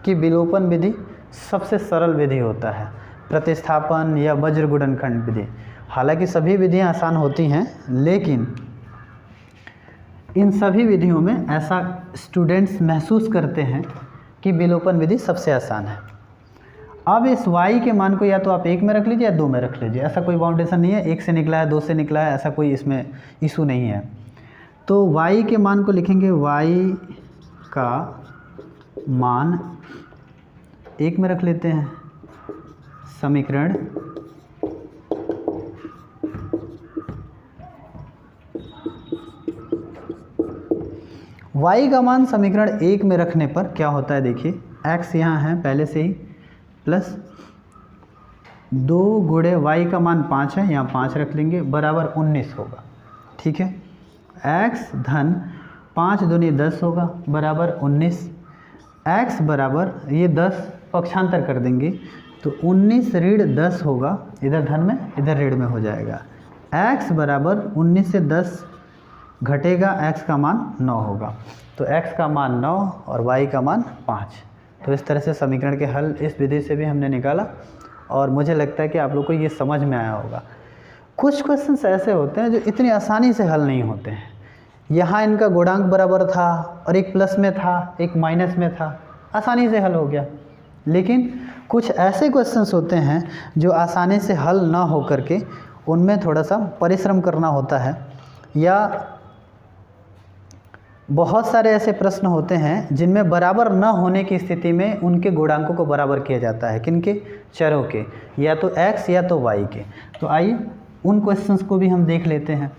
कि विलोपन विधि सबसे सरल विधि होता है, प्रतिस्थापन या वज्र गुणनखंड विधि। हालांकि सभी विधियां आसान होती हैं, लेकिन इन सभी विधियों में ऐसा स्टूडेंट्स महसूस करते हैं कि विलोपन विधि सबसे आसान है। अब इस y के मान को या तो आप 1 में रख लीजिए या 2 में रख लीजिए, ऐसा कोई बाउंडेशन नहीं है, 1 से निकला है 2 से निकला है, ऐसा कोई इसमें इशू नहीं है। तो y के मान को लिखेंगे, y का मान 1 में रख लेते हैं। समीकरण y का मान समीकरण 1 में रखने पर क्या होता है, देखिए x यहाँ है पहले से ही, प्लस 2 गुणे y का मान 5 है, यहाँ 5 रख लेंगे, बराबर 19 होगा। ठीक है, x धन 5 दूनी 10 होगा, बराबर 19। x बराबर ये 10 पक्षांतर कर देंगे तो 19 ऋण 10 होगा, इधर धन में इधर ऋण में हो जाएगा। x बराबर 19 से 10 घटेगा, x का मान 9 होगा। तो x का मान 9 और y का मान 5। तो इस तरह से समीकरण के हल इस विधि से भी हमने निकाला और मुझे लगता है कि आप लोग को ये समझ में आया होगा। कुछ क्वेश्चंस ऐसे होते हैं जो इतनी आसानी से हल नहीं होते हैं। यहाँ इनका गुणांक बराबर था और एक प्लस में था, एक माइनस में था, आसानी से हल हो गया। लेकिन कुछ ऐसे क्वेश्चंस होते हैं जो आसानी से हल ना हो करके उनमें थोड़ा सा परिश्रम करना होता है, या बहुत सारे ऐसे प्रश्न होते हैं जिनमें बराबर न होने की स्थिति में उनके गुणांकों को बराबर किया जाता है। किनके? चरों के, या तो x या तो y के। तो आइए उन क्वेश्चंस को भी हम देख लेते हैं।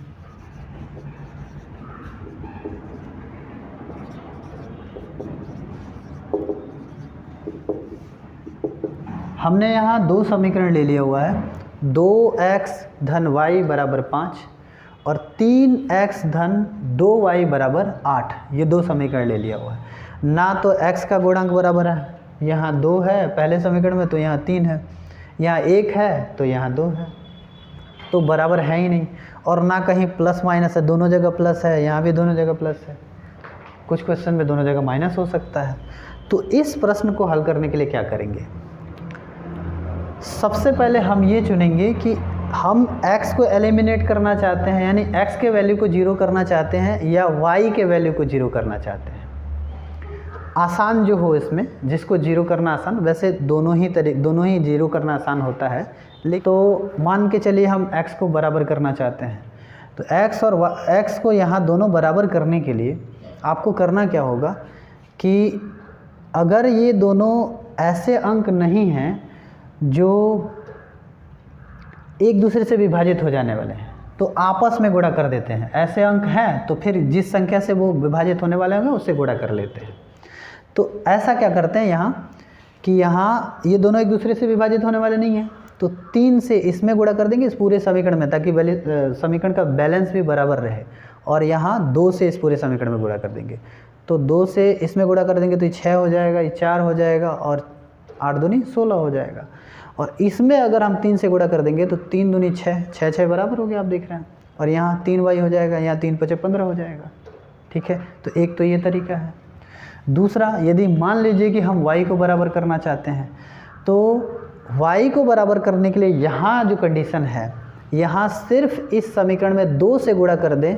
हमने यहाँ 2 समीकरण ले लिया हुआ है, 2x धन y बराबर 5 और 3x धन 2y बराबर 8, ये 2 समीकरण ले लिया हुआ है। ना तो x का गुणांक बराबर है, यहाँ 2 है पहले समीकरण में, तो यहाँ 3 है, यहाँ 1 है तो यहाँ 2 है, तो बराबर है ही नहीं। और ना कहीं प्लस माइनस है, दोनों जगह प्लस है, यहाँ भी दोनों जगह प्लस है, कुछ क्वेश्चन में दोनों जगह माइनस हो सकता है। तो इस प्रश्न को हल करने के लिए क्या करेंगे, सबसे पहले हम ये चुनेंगे कि हम x को एलिमिनेट करना चाहते हैं, यानी x के वैल्यू को 0 करना चाहते हैं, या y के वैल्यू को 0 करना चाहते हैं। आसान जो हो इसमें, जिसको 0 करना आसान, वैसे दोनों ही 0 करना आसान होता है, लेकिन तो मान के चलिए हम x को बराबर करना चाहते हैं। तो x और x को यहाँ दोनों बराबर करने के लिए आपको करना क्या होगा कि अगर ये दोनों ऐसे अंक नहीं हैं जो एक दूसरे से विभाजित हो जाने वाले हैं, तो आपस में गुणा कर देते हैं। ऐसे अंक हैं तो फिर जिस संख्या से वो विभाजित होने वाले होंगे उससे गुणा कर लेते हैं। तो ऐसा क्या करते हैं यहाँ कि यहाँ ये दोनों एक दूसरे से विभाजित होने वाले नहीं हैं, तो 3 से इसमें गुणा कर देंगे इस पूरे समीकरण में, ताकि समीकरण का बैलेंस भी बराबर रहे। और यहाँ 2 से इस पूरे समीकरण में गुणा कर देंगे, तो 2 से इसमें गुणा कर देंगे तो ये 6 हो जाएगा, ये 4 हो जाएगा, और 8 दूनी 16 हो जाएगा। और इसमें अगर हम 3 से गुणा कर देंगे तो 3 दूनी 6, 6 6 बराबर हो गया, आप देख रहे हैं। और यहाँ 3y हो जाएगा, यहाँ 3 5 15 हो जाएगा। ठीक है, तो एक तो ये तरीका है। दूसरा, यदि मान लीजिए कि हम y को बराबर करना चाहते हैं, तो y को बराबर करने के लिए यहाँ जो कंडीशन है, यहाँ सिर्फ इस समीकरण में 2 से गुणा कर दें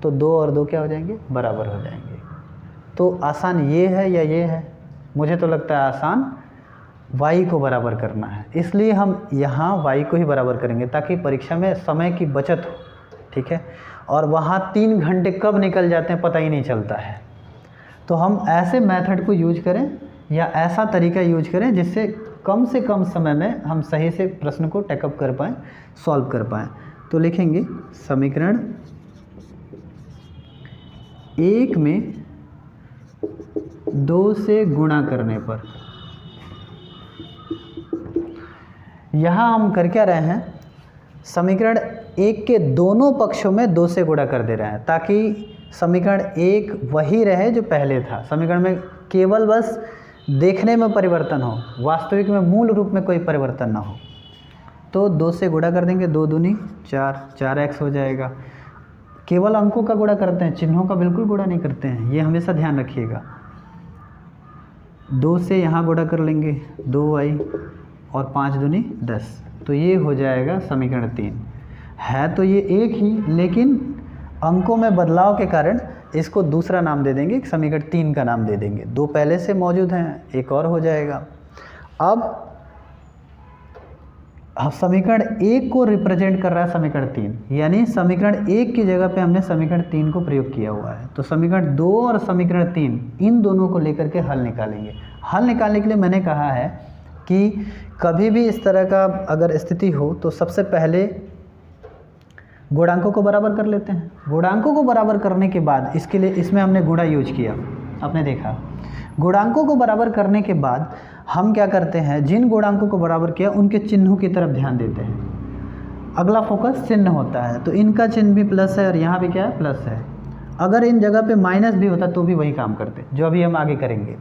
तो 2 और 2 क्या हो जाएंगे, बराबर हो जाएंगे। तो आसान ये है या ये है? मुझे तो लगता है आसान y को बराबर करना है, इसलिए हम यहाँ y को ही बराबर करेंगे ताकि परीक्षा में समय की बचत हो, ठीक है। और वहाँ 3 घंटे कब निकल जाते हैं पता ही नहीं चलता है। तो हम ऐसे मेथड को यूज करें या ऐसा तरीका यूज करें जिससे कम से कम समय में हम सही से प्रश्न को टेकअप कर पाएँ, सॉल्व कर पाएँ। तो लिखेंगे समीकरण 1 में 2 से गुणा करने पर, यहाँ हम कर क्या रहे हैं, समीकरण 1 के दोनों पक्षों में 2 से गुणा कर दे रहे हैं ताकि समीकरण 1 वही रहे जो पहले था। समीकरण में केवल बस देखने में परिवर्तन हो, वास्तविक में मूल रूप में कोई परिवर्तन ना हो। तो 2 से गुणा कर देंगे, 2 दूनी 4, 4x हो जाएगा। केवल अंकों का गुणा करते हैं, चिन्हों का बिल्कुल गुणा नहीं करते हैं, ये हमेशा ध्यान रखिएगा। 2 से यहाँ गुणा कर लेंगे 2y और 5 दूनी 10, तो ये हो जाएगा समीकरण 3। है तो ये एक ही, लेकिन अंकों में बदलाव के कारण इसको दूसरा नाम दे देंगे, समीकरण 3 का नाम दे देंगे। 2 पहले से मौजूद हैं, एक और हो जाएगा। अब समीकरण 1 को रिप्रेजेंट कर रहा है समीकरण 3, यानी समीकरण 1 की जगह पे हमने समीकरण 3 को प्रयोग किया हुआ है। तो समीकरण 2 और समीकरण 3 इन दोनों को लेकर के हल निकालेंगे। हल निकालने के लिए मैंने कहा है कि कभी भी इस तरह का अगर स्थिति हो तो सबसे पहले गुणांकों को बराबर कर लेते हैं। गुणांकों को बराबर करने के बाद इसके लिए इसमें हमने गुणा यूज किया, आपने देखा। गुणांकों को बराबर करने के बाद हम क्या करते हैं, जिन गुणांकों को बराबर किया उनके चिन्हों की तरफ ध्यान देते हैं। अगला फोकस चिन्ह होता है, तो इनका चिन्ह भी प्लस है और यहाँ भी क्या है, प्लस है। अगर इन जगह पे माइनस भी होता तो भी वही काम करते, जो अभी हम आगे करेंगे।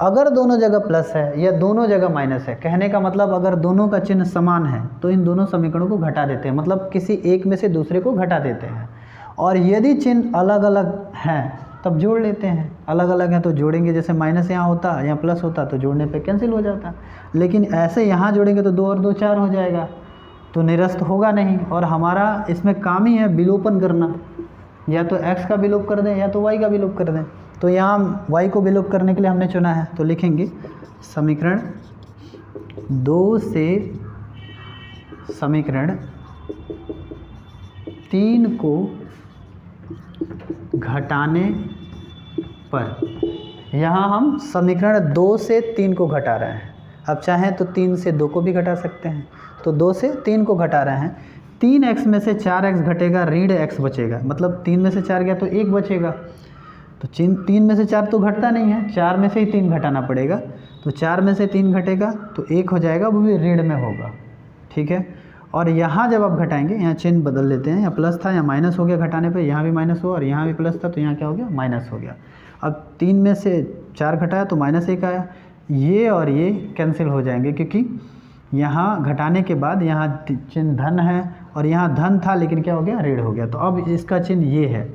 अगर दोनों जगह प्लस है या दोनों जगह माइनस है, कहने का मतलब अगर दोनों का चिन्ह समान है तो इन दोनों समीकरणों को घटा देते हैं, मतलब किसी एक में से दूसरे को घटा देते हैं। और यदि चिन्ह अलग अलग हैं तब जोड़ लेते हैं। अलग अलग हैं तो जोड़ेंगे, जैसे माइनस यहाँ होता या प्लस होता तो जोड़ने पे कैंसिल हो जाता। लेकिन ऐसे यहाँ जोड़ेंगे तो 2 और 2 4 हो जाएगा, तो निरस्त होगा नहीं। और हमारा इसमें काम ही है विलोपन करना, या तो x का विलोप कर दें या तो y का विलोप कर दें। तो यहाँ y को विलोप करने के लिए हमने चुना है, तो लिखेंगे समीकरण 2 से समीकरण 3 को घटाने पर, यहाँ हम समीकरण 2 से 3 को घटा रहे हैं। अब चाहें तो 3 से 2 को भी घटा सकते हैं, तो 2 से 3 को घटा रहे हैं। 3x में से 4x घटेगा, ऋण x बचेगा, मतलब 3 में से 4 गया तो 1 बचेगा। तो 3 में से 4 तो घटता नहीं है, 4 में से ही 3 घटाना पड़ेगा। तो 4 में से 3 घटेगा तो 1 हो जाएगा, वो भी ऋण में होगा, ठीक है। और यहाँ जब आप घटाएंगे, यहाँ चिन्ह बदल लेते हैं, यहाँ प्लस था यहाँ माइनस हो गया घटाने पे, यहाँ भी माइनस हुआ और यहाँ भी प्लस था तो यहाँ क्या हो गया, माइनस हो गया। अब 3 में से 4 घटाया तो -1 आया, ये और ये कैंसिल हो जाएंगे क्योंकि यहाँ घटाने के बाद यहाँ चिन्ह धन है और यहाँ धन था लेकिन क्या हो गया, ऋण हो गया। तो अब इसका चिन्ह ये है,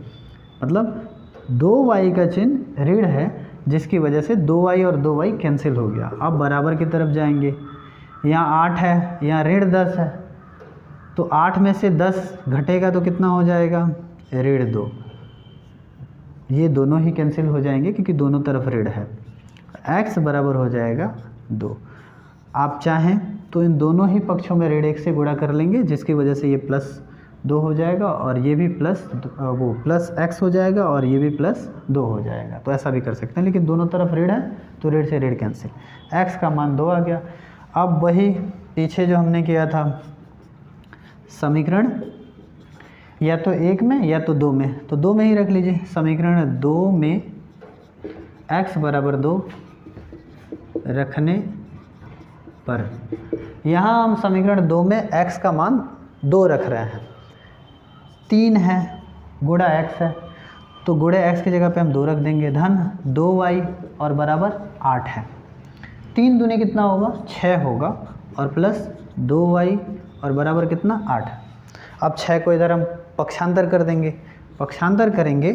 मतलब 2y का चिन्ह ऋण है, जिसकी वजह से 2y और 2y कैंसिल हो गया। अब बराबर की तरफ जाएंगे, यहाँ 8 है, यहाँ ऋण 10 है, तो 8 में से 10 घटेगा तो कितना हो जाएगा, ऋण 2। ये दोनों ही कैंसिल हो जाएंगे क्योंकि दोनों तरफ ऋण है। x बराबर हो जाएगा 2। आप चाहें तो इन दोनों ही पक्षों में ऋण 1 से गुणा कर लेंगे, जिसकी वजह से ये +2 हो जाएगा और ये भी प्लस x हो जाएगा और ये भी +2 हो जाएगा। तो ऐसा भी कर सकते हैं, लेकिन दोनों तरफ ऋण है तो ऋण से ऋण कैंसिल, x का मान 2 आ गया। अब वही पीछे जो हमने किया था, समीकरण या तो 1 में या तो 2 में, तो 2 में ही रख लीजिए। समीकरण 2 में x बराबर 2 रखने पर, यहाँ हम समीकरण 2 में x का मान 2 रख रहे हैं। 3 है गुणा x है, तो गुणा x की जगह पे हम 2 रख देंगे, धन 2y और बराबर 8 है। 3 दूनी कितना होगा, 6 होगा और प्लस 2y और बराबर कितना, 8। अब 6 को इधर हम पक्षांतर कर देंगे, पक्षांतर करेंगे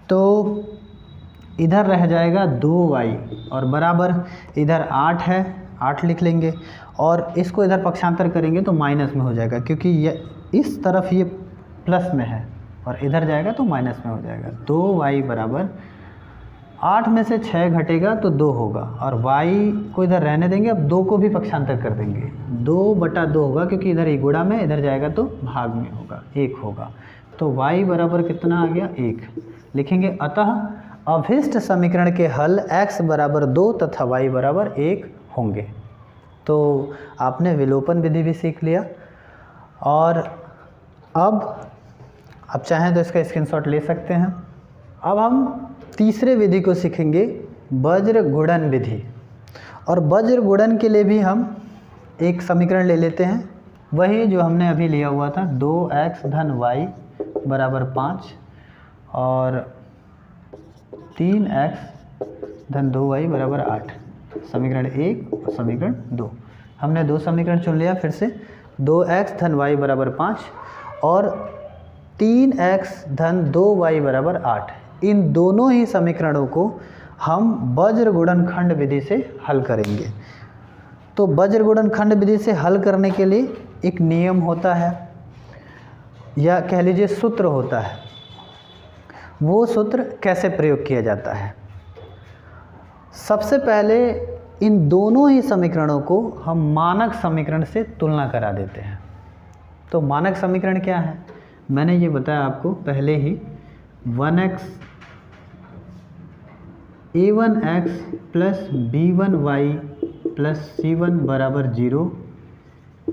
तो इधर रह जाएगा 2y और बराबर इधर 8 है, 8 लिख लेंगे और इसको इधर पक्षांतर करेंगे तो माइनस में हो जाएगा, क्योंकि ये इस तरफ ये प्लस में है और इधर जाएगा तो माइनस में हो जाएगा। 2y बराबर 8 में से 6 घटेगा तो 2 होगा, और y को इधर रहने देंगे, अब 2 को भी पक्षांतर कर देंगे, 2/2 होगा, क्योंकि इधर ही गुणा में, इधर जाएगा तो भाग में होगा, 1 होगा। तो y बराबर कितना आ गया, 1 लिखेंगे। अतः अभिष्ट समीकरण के हल x बराबर 2 तथा y बराबर 1 होंगे। तो आपने विलोपन विधि भी सीख लिया, और अब आप चाहें तो इसका स्क्रीनशॉट ले सकते हैं। अब हम तीसरे विधि को सीखेंगे, वज्र गुणन विधि। और वज्र गुणन के लिए भी हम एक समीकरण ले लेते हैं, वही जो हमने अभी लिया हुआ था, 2x धन y बराबर 5 और 3x धन 2y बराबर 8। समीकरण 1 और समीकरण 2, हमने 2 समीकरण चुन लिया। फिर से 2x धन y बराबर 5 और 3x धन 2y बराबर 8, इन दोनों ही समीकरणों को हम वज्र गुणनखंड विधि से हल करेंगे। तो वज्र गुणनखंड विधि से हल करने के लिए एक नियम होता है, या कह लीजिए सूत्र होता है। वो सूत्र कैसे प्रयोग किया जाता है? सबसे पहले इन दोनों ही समीकरणों को हम मानक समीकरण से तुलना करा देते हैं। तो मानक समीकरण क्या है? मैंने ये बताया आपको पहले ही, 1x a1x plus b1y plus c1 बराबर 0,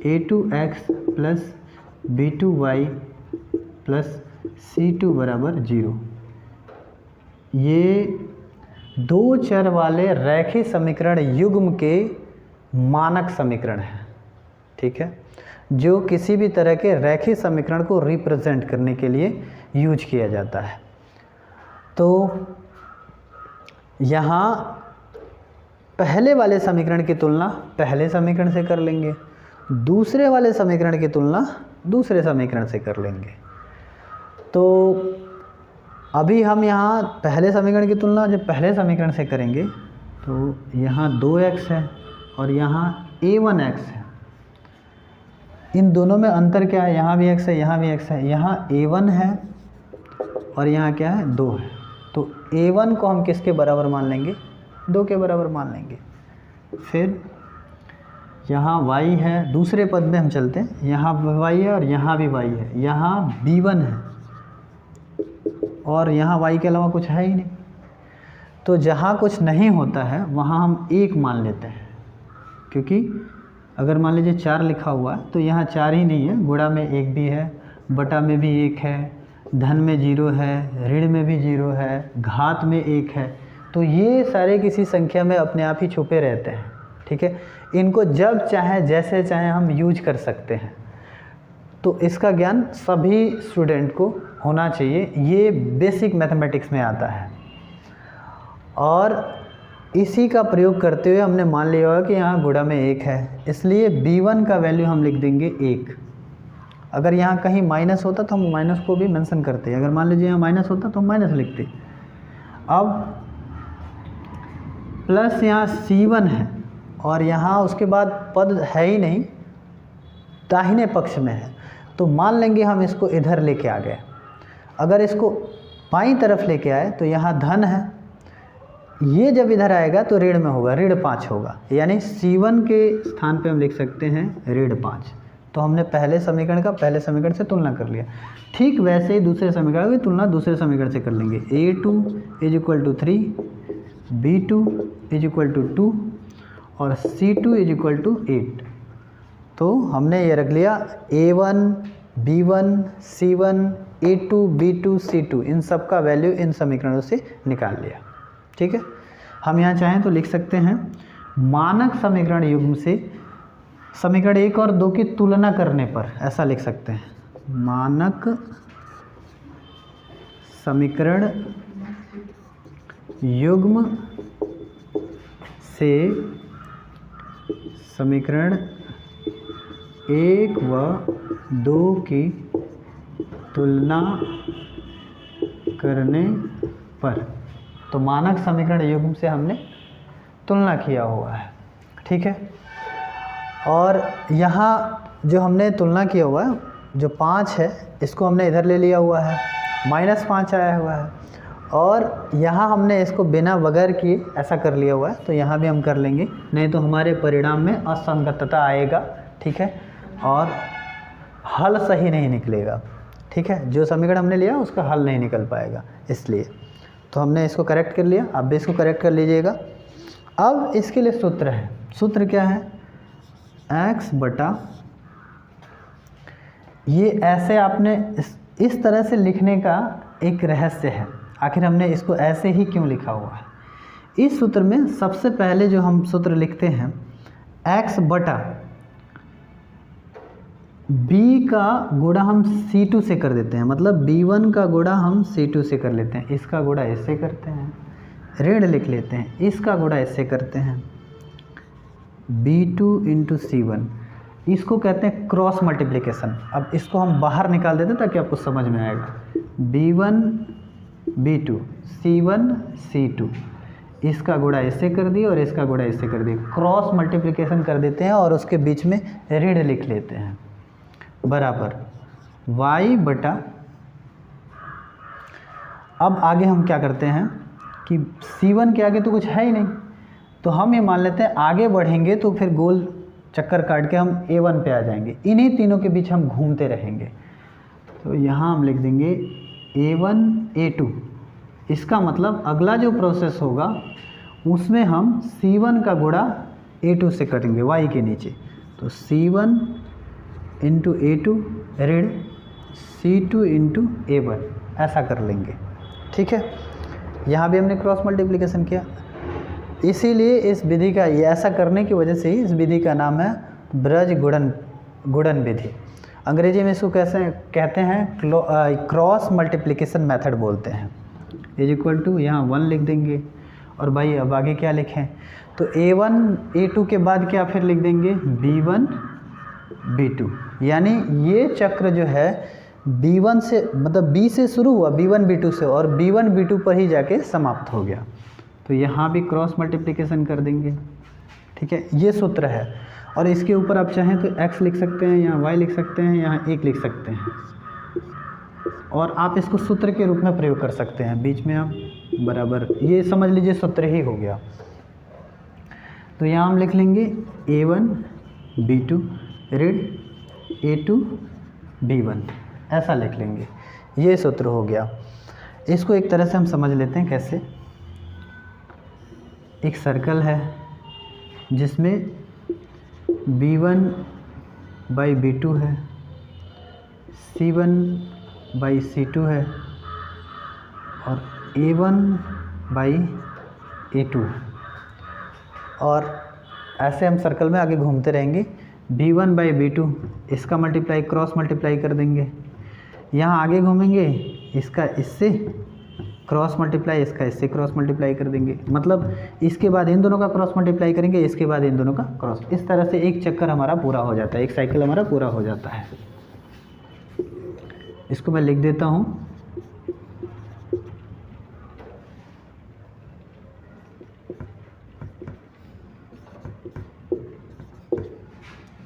a2x plus b2y plus c2 बराबर 0। ये 2 चर वाले रैखिक समीकरण युग्म के मानक समीकरण हैं, ठीक है, जो किसी भी तरह के रैखिक समीकरण को रिप्रेजेंट करने के लिए यूज किया जाता है। तो यहाँ पहले वाले समीकरण की तुलना पहले समीकरण से कर लेंगे, दूसरे वाले समीकरण की तुलना दूसरे समीकरण से कर लेंगे। तो अभी हम यहाँ पहले समीकरण की तुलना जब पहले समीकरण से करेंगे तो यहाँ 2x है और यहाँ a1x है। इन दोनों में अंतर क्या है? यहाँ भी x है, यहाँ भी x है। यहाँ a1 है और यहाँ क्या है? 2 है। तो a1 को हम किसके बराबर मान लेंगे? 2 के बराबर मान लेंगे। फिर यहाँ y है, दूसरे पद में हम चलते हैं, यहाँ y है और यहाँ भी y है। यहाँ b1 है और यहाँ y के अलावा कुछ है ही नहीं। तो जहाँ कुछ नहीं होता है वहाँ हम 1 मान लेते हैं, क्योंकि अगर मान लीजिए 4 लिखा हुआ है तो यहाँ 4 ही नहीं है, गुणा में 1 भी है, बटा में भी 1 है, धन में 0 है, ऋण में भी 0 है, घात में 1 है। तो ये सारे किसी संख्या में अपने आप ही छुपे रहते हैं, ठीक है। इनको जब चाहे जैसे चाहे हम यूज कर सकते हैं। तो इसका ज्ञान सभी स्टूडेंट को होना चाहिए, ये बेसिक मैथमेटिक्स में आता है। और इसी का प्रयोग करते हुए हमने मान लिया होगा कि यहाँ गुणा में 1 है, इसलिए b1 का वैल्यू हम लिख देंगे 1। अगर यहाँ कहीं माइनस होता तो हम माइनस को भी मेंशन करते हैं। अगर मान लीजिए यहाँ माइनस होता तो हम माइनस लिखते। अब प्लस यहाँ c1 है और यहाँ उसके बाद पद है ही नहीं, दाहिने पक्ष में है, तो मान लेंगे हम इसको इधर लेके आ गए। अगर इसको बाईं तरफ लेके आए तो यहाँ धन है, ये जब इधर आएगा तो ऋण में होगा, ऋण 5 होगा, यानी c1 के स्थान पे हम लिख सकते हैं ऋण 5। तो हमने पहले समीकरण का पहले समीकरण से तुलना कर लिया। ठीक वैसे ही दूसरे समीकरण की तुलना दूसरे समीकरण से कर लेंगे। a2 = 3, b2 = 2 और c2 = 8। तो हमने ये रख लिया a1, b1, c1, a2, b2, c2, इन सब का वैल्यू इन समीकरणों से निकाल लिया, ठीक है। हम यहाँ चाहें तो लिख सकते हैं मानक समीकरण युग्म से समीकरण 1 और 2 की तुलना करने पर, ऐसा लिख सकते हैं, मानक समीकरण युग्म से समीकरण 1 व 2 की तुलना करने पर। तो मानक समीकरण युग्म से हमने तुलना किया हुआ है, ठीक है। और यहाँ जो हमने तुलना किया हुआ है, जो 5 है इसको हमने इधर ले लिया हुआ है, -5 आया हुआ है, और यहाँ हमने इसको बिना बगैर किए ऐसा कर लिया हुआ है, तो यहाँ भी हम कर लेंगे, नहीं तो हमारे परिणाम में असंगतता आएगा। ठीक है, और हल सही नहीं निकलेगा। ठीक है, जो समीकरण हमने लिया उसका हल नहीं निकल पाएगा, इसलिए तो हमने इसको करेक्ट कर लिया। आप भी इसको करेक्ट कर लीजिएगा। अब इसके लिए सूत्र है, सूत्र क्या है, x बटा, ये ऐसे आपने इस तरह से लिखने का एक रहस्य है, आखिर हमने इसको ऐसे ही क्यों लिखा हुआ है। इस सूत्र में सबसे पहले जो हम सूत्र लिखते हैं, x बटा b का गुणा हम c2 से कर देते हैं, मतलब b1 का गुणा हम c2 से कर लेते हैं, इसका गुणा इससे करते हैं, ऋण लिख लेते हैं, इसका गुणा इससे करते हैं, b2 इंटू c1, इसको कहते हैं क्रॉस मल्टीप्लिकेशन। अब इसको हम बाहर निकाल देते हैं ताकि आपको समझ में आएगा, b1 b2 c1 c2, इसका गुणा इससे कर दिए और इसका गुणा इससे कर दिए, क्रॉस मल्टीप्लिकेशन कर देते हैं और उसके बीच में ऋण लिख लेते हैं, बराबर y बटा, अब आगे हम क्या करते हैं कि c1 के आगे तो कुछ है ही नहीं, तो हम ये मान लेते हैं आगे बढ़ेंगे तो फिर गोल चक्कर काट के हम a1 पे आ जाएंगे, इन्हीं तीनों के बीच हम घूमते रहेंगे। तो यहाँ हम लिख देंगे a1 a2, इसका मतलब अगला जो प्रोसेस होगा उसमें हम c1 का गुणा a2 से करेंगे y के नीचे, तो c1 इंटू a2 ऋण c2 इंटू a1, ऐसा कर लेंगे। ठीक है, यहाँ भी हमने क्रॉस मल्टीप्लिकेशन किया, इसीलिए इस विधि का, ये ऐसा करने की वजह से ही इस विधि का नाम है ब्रज गुणन विधि। अंग्रेजी में इसको कैसे कहते हैं, क्रॉस मल्टीप्लिकेशन मेथड बोलते हैं। इज इक्वल टू, यहाँ 1 लिख देंगे, और भाई अब आगे क्या लिखें, तो a1 a2 के बाद क्या फिर लिख देंगे b1 b2, यानी ये चक्र जो है b1 से, मतलब b से शुरू हुआ b1 b2 से, और b1 b2 पर ही जाके समाप्त हो गया, तो यहाँ भी क्रॉस मल्टीप्लिकेशन कर देंगे। ठीक है, ये सूत्र है, और इसके ऊपर आप चाहें तो x लिख सकते हैं, यहाँ y लिख सकते हैं, यहाँ 1 लिख सकते हैं, और आप इसको सूत्र के रूप में प्रयोग कर सकते हैं, बीच में आप बराबर, ये समझ लीजिए सूत्र ही हो गया। तो यहाँ हम लिख लेंगे a1 b2 ऋण a2 b1, ऐसा लिख लेंगे, ये सूत्र हो गया। इसको एक तरह से हम समझ लेते हैं कैसे, एक सर्कल है जिसमें b1 बाई b2 है, c1 बाई c2 है, और a1 बाई a2, और ऐसे हम सर्कल में आगे घूमते रहेंगे। b1 बाई b2, इसका मल्टीप्लाई क्रॉस मल्टीप्लाई कर देंगे, यहाँ आगे घूमेंगे, इसका इससे क्रॉस मल्टीप्लाई, इसका इससे क्रॉस मल्टीप्लाई कर देंगे, मतलब इसके बाद इन दोनों का क्रॉस मल्टीप्लाई करेंगे, इसके बाद इन दोनों का क्रॉस, इस तरह से एक चक्कर हमारा पूरा हो जाता है, एक साइकिल हमारा पूरा हो जाता है। इसको मैं लिख देता हूँ,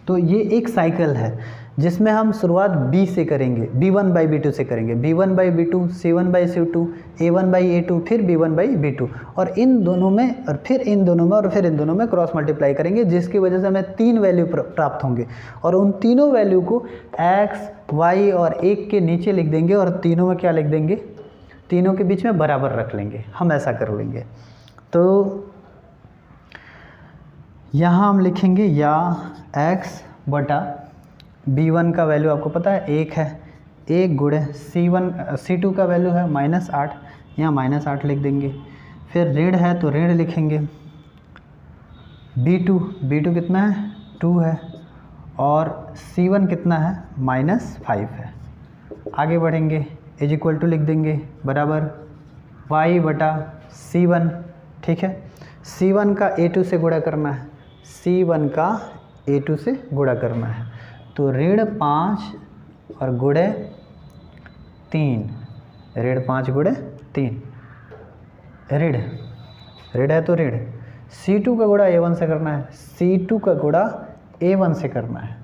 तो ये एक साइकिल है जिसमें हम शुरुआत b से करेंगे, b1 बाई b2 से करेंगे, b1 by b2, c1 by c2, a1 by a2, फिर b1 बाई b2, और इन दोनों में, और फिर इन दोनों में, और फिर इन दोनों में क्रॉस मल्टीप्लाई करेंगे, जिसकी वजह से हमें 3 वैल्यू प्राप्त होंगे, और उन तीनों वैल्यू को x, y और 1 के नीचे लिख देंगे, और तीनों में क्या लिख देंगे, तीनों के बीच में बराबर रख लेंगे, हम ऐसा कर लेंगे। तो यहाँ हम लिखेंगे या x बटा b1 का वैल्यू आपको पता है 1 है, 1 गुणे c2 का वैल्यू है -8, यहाँ -8 लिख देंगे, फिर ऋण है तो ऋण लिखेंगे, b2 कितना है 2 है, और c1 कितना है -5 है। आगे बढ़ेंगे, इज इक्वल टू लिख देंगे, बराबर y बटा c1। ठीक है, c1 का a2 से गुणा करना है, c1 का a2 से गुणा करना है, तो ऋण 5 और गुणे 3, ऋण 5 गुणे 3, ऋण है तो ऋण, c2 का गुणा a1 से करना है, c2 का गुणा a1 से करना है।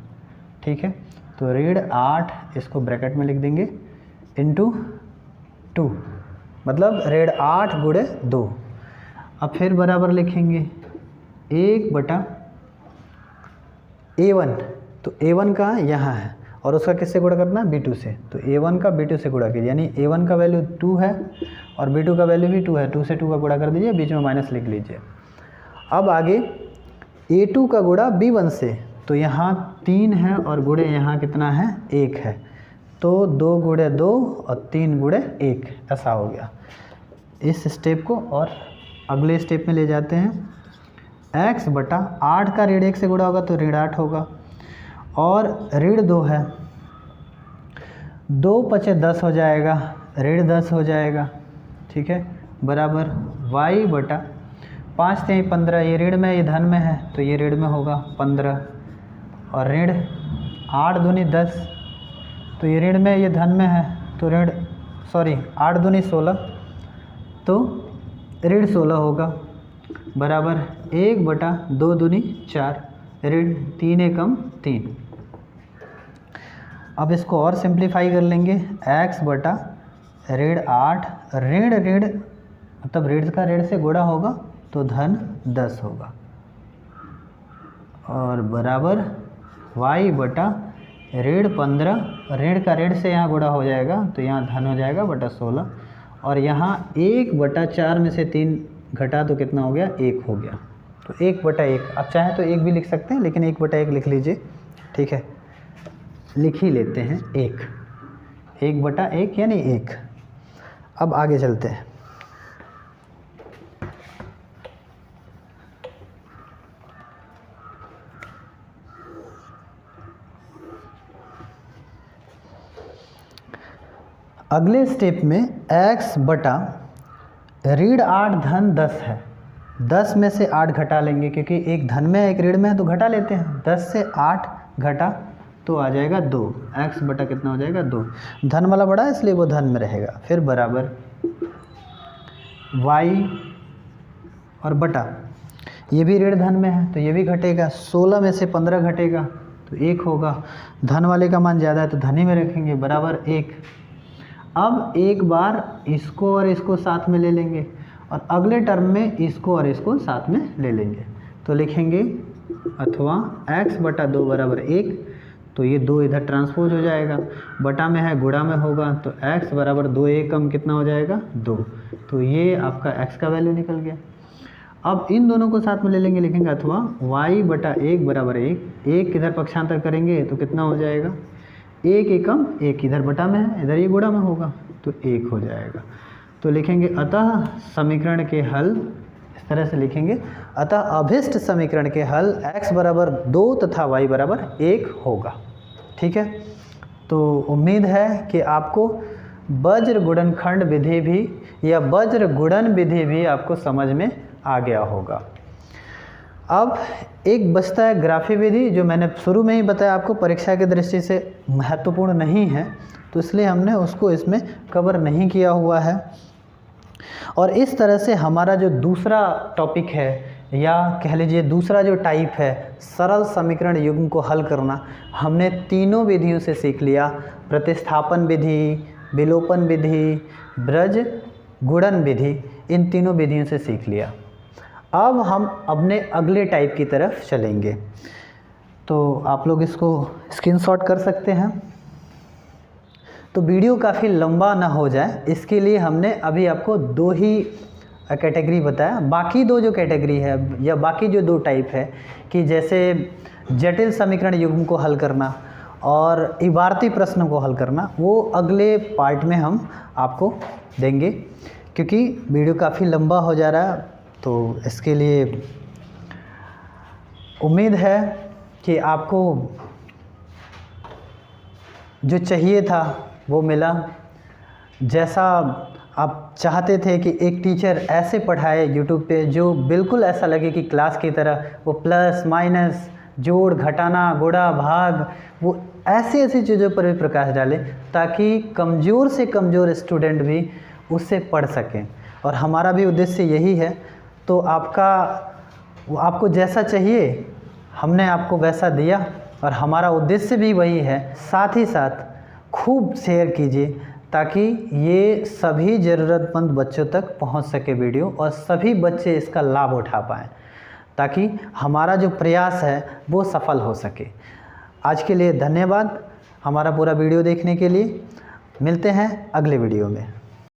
ठीक है, तो ऋण 8, इसको ब्रैकेट में लिख देंगे, इंटू 2, मतलब ऋण 8 गुणे 2। अब फिर बराबर लिखेंगे 1/A1, तो A1 का यहाँ है और उसका किससे गुणा करना है, B2 से, तो A1 का B2 से गुणा कीजिए, यानी A1 का वैल्यू 2 है और B2 का वैल्यू भी 2 है, 2 से 2 का गुणा कर दीजिए, बीच में माइनस लिख लीजिए। अब आगे A2 का गुणा B1 से, तो यहाँ 3 है और गुणे यहाँ कितना है, 1 है, तो 2 गुणे 2 और 3 गुणे 1 ऐसा हो गया। इस स्टेप को और अगले स्टेप में ले जाते हैं। x बटा 8 का ऋण 1 से गुणा होगा तो ऋण 8 होगा और ऋण 2 है, 2 पचे 10 हो जाएगा, ऋण 10 हो जाएगा, ठीक है, बराबर y बटा 5 3 15, ये ऋण में ये धन में है तो ये ऋण में होगा 15 और ऋण 8 दूनी 10, तो ये ऋण में ये धन में है तो 8 दूनी 16, तो ऋण 16 होगा, बराबर 1 बटा 2 दूनी 4, ऋण 3 एकम 3। अब इसको और सिंप्लीफाई कर लेंगे, x बटा ऋण 8, ऋण मतलब ऋण का ऋण से गुणा होगा तो धन 10 होगा और बराबर y बटा ऋण 15, ऋण का ऋण से यहाँ गुणा हो जाएगा तो यहाँ धन हो जाएगा बटा 16 और यहाँ 1 बटा 4 में से 3 घटा तो कितना हो गया, 1 हो गया, तो 1 बटा 1, आप चाहें तो 1 भी लिख सकते हैं लेकिन 1 बटा 1 लिख लीजिए, ठीक है, लिख ही लेते हैं 1 बटा 1 यानी 1। अब आगे चलते हैं। अगले स्टेप में x बटा ऋण 8 धन 10 है, 10 में से 8 घटा लेंगे क्योंकि एक धन में एक ऋण में है तो घटा लेते हैं, 10 से 8 घटा तो आ जाएगा 2, x बटा कितना हो जाएगा 2, धन वाला बड़ा है इसलिए वो धन में रहेगा, फिर बराबर y और बटा ये भी ऋण धन में है तो ये भी घटेगा, 16 में से 15 घटेगा तो 1 होगा, धन वाले का मान ज़्यादा है तो धन ही में रखेंगे, बराबर 1। अब एक बार इसको और इसको साथ में ले लेंगे और अगले टर्म में इसको और इसको साथ में ले लेंगे, तो लिखेंगे अथवा x बटा 2 बराबर 1, तो ये 2 इधर ट्रांसपोज हो जाएगा, बटा में है गुणा में होगा तो x बराबर 2 एकम कितना हो जाएगा 2, तो ये आपका x का वैल्यू निकल गया। अब इन दोनों को साथ में ले लेंगे, लिखेंगे अथवा y बटा 1 बराबर 1 इधर पक्षांतर करेंगे तो कितना हो जाएगा 1 एकम 1, इधर बटा में है इधर ये गुणा में होगा तो 1 हो जाएगा, तो लिखेंगे अतः समीकरण के हल, इस तरह से लिखेंगे, अतः अभिष्ट समीकरण के हल x बराबर 2 तथा y बराबर 1 होगा, ठीक है। तो उम्मीद है कि आपको वज्र गुणनखंड विधि भी या वज्र गुणन विधि भी आपको समझ में आ गया होगा। अब एक बचता है ग्राफी विधि, जो मैंने शुरू में ही बताया आपको परीक्षा की दृष्टि से महत्वपूर्ण नहीं है तो इसलिए हमने उसको इसमें कवर नहीं किया हुआ है। और इस तरह से हमारा जो दूसरा टॉपिक है या कह लीजिए दूसरा जो टाइप है सरल समीकरण युग्म को हल करना, हमने तीनों विधियों से सीख लिया, प्रतिस्थापन विधि, विलोपन विधि, ब्रज गुणन विधि, इन तीनों विधियों से सीख लिया। अब हम अपने अगले टाइप की तरफ चलेंगे, तो आप लोग इसको स्क्रीनशॉट कर सकते हैं। तो वीडियो काफ़ी लंबा ना हो जाए इसके लिए हमने अभी आपको 2 ही कैटेगरी बताया, बाकी 2 जो कैटेगरी है या बाकी जो 2 टाइप है कि जैसे जटिल समीकरण युग्म को हल करना और इबारती प्रश्न को हल करना, वो अगले पार्ट में हम आपको देंगे क्योंकि वीडियो काफ़ी लंबा हो जा रहा है। तो इसके लिए उम्मीद है कि आपको जो चाहिए था वो मिला, जैसा आप चाहते थे कि एक टीचर ऐसे पढ़ाए यूट्यूब पे जो बिल्कुल ऐसा लगे कि क्लास की तरह, वो प्लस माइनस जोड़ घटाना गुणा भाग वो ऐसी चीज़ों पर भी प्रकाश डाले ताकि कमज़ोर से कमज़ोर स्टूडेंट भी उससे पढ़ सकें। और हमारा भी उद्देश्य यही है। तो आपको जैसा चाहिए हमने आपको वैसा दिया और हमारा उद्देश्य भी वही है। साथ ही साथ खूब शेयर कीजिए ताकि ये सभी ज़रूरतमंद बच्चों तक पहुंच सके वीडियो और सभी बच्चे इसका लाभ उठा पाएँ, ताकि हमारा जो प्रयास है वो सफल हो सके। आज के लिए धन्यवाद हमारा पूरा वीडियो देखने के लिए। मिलते हैं अगले वीडियो में।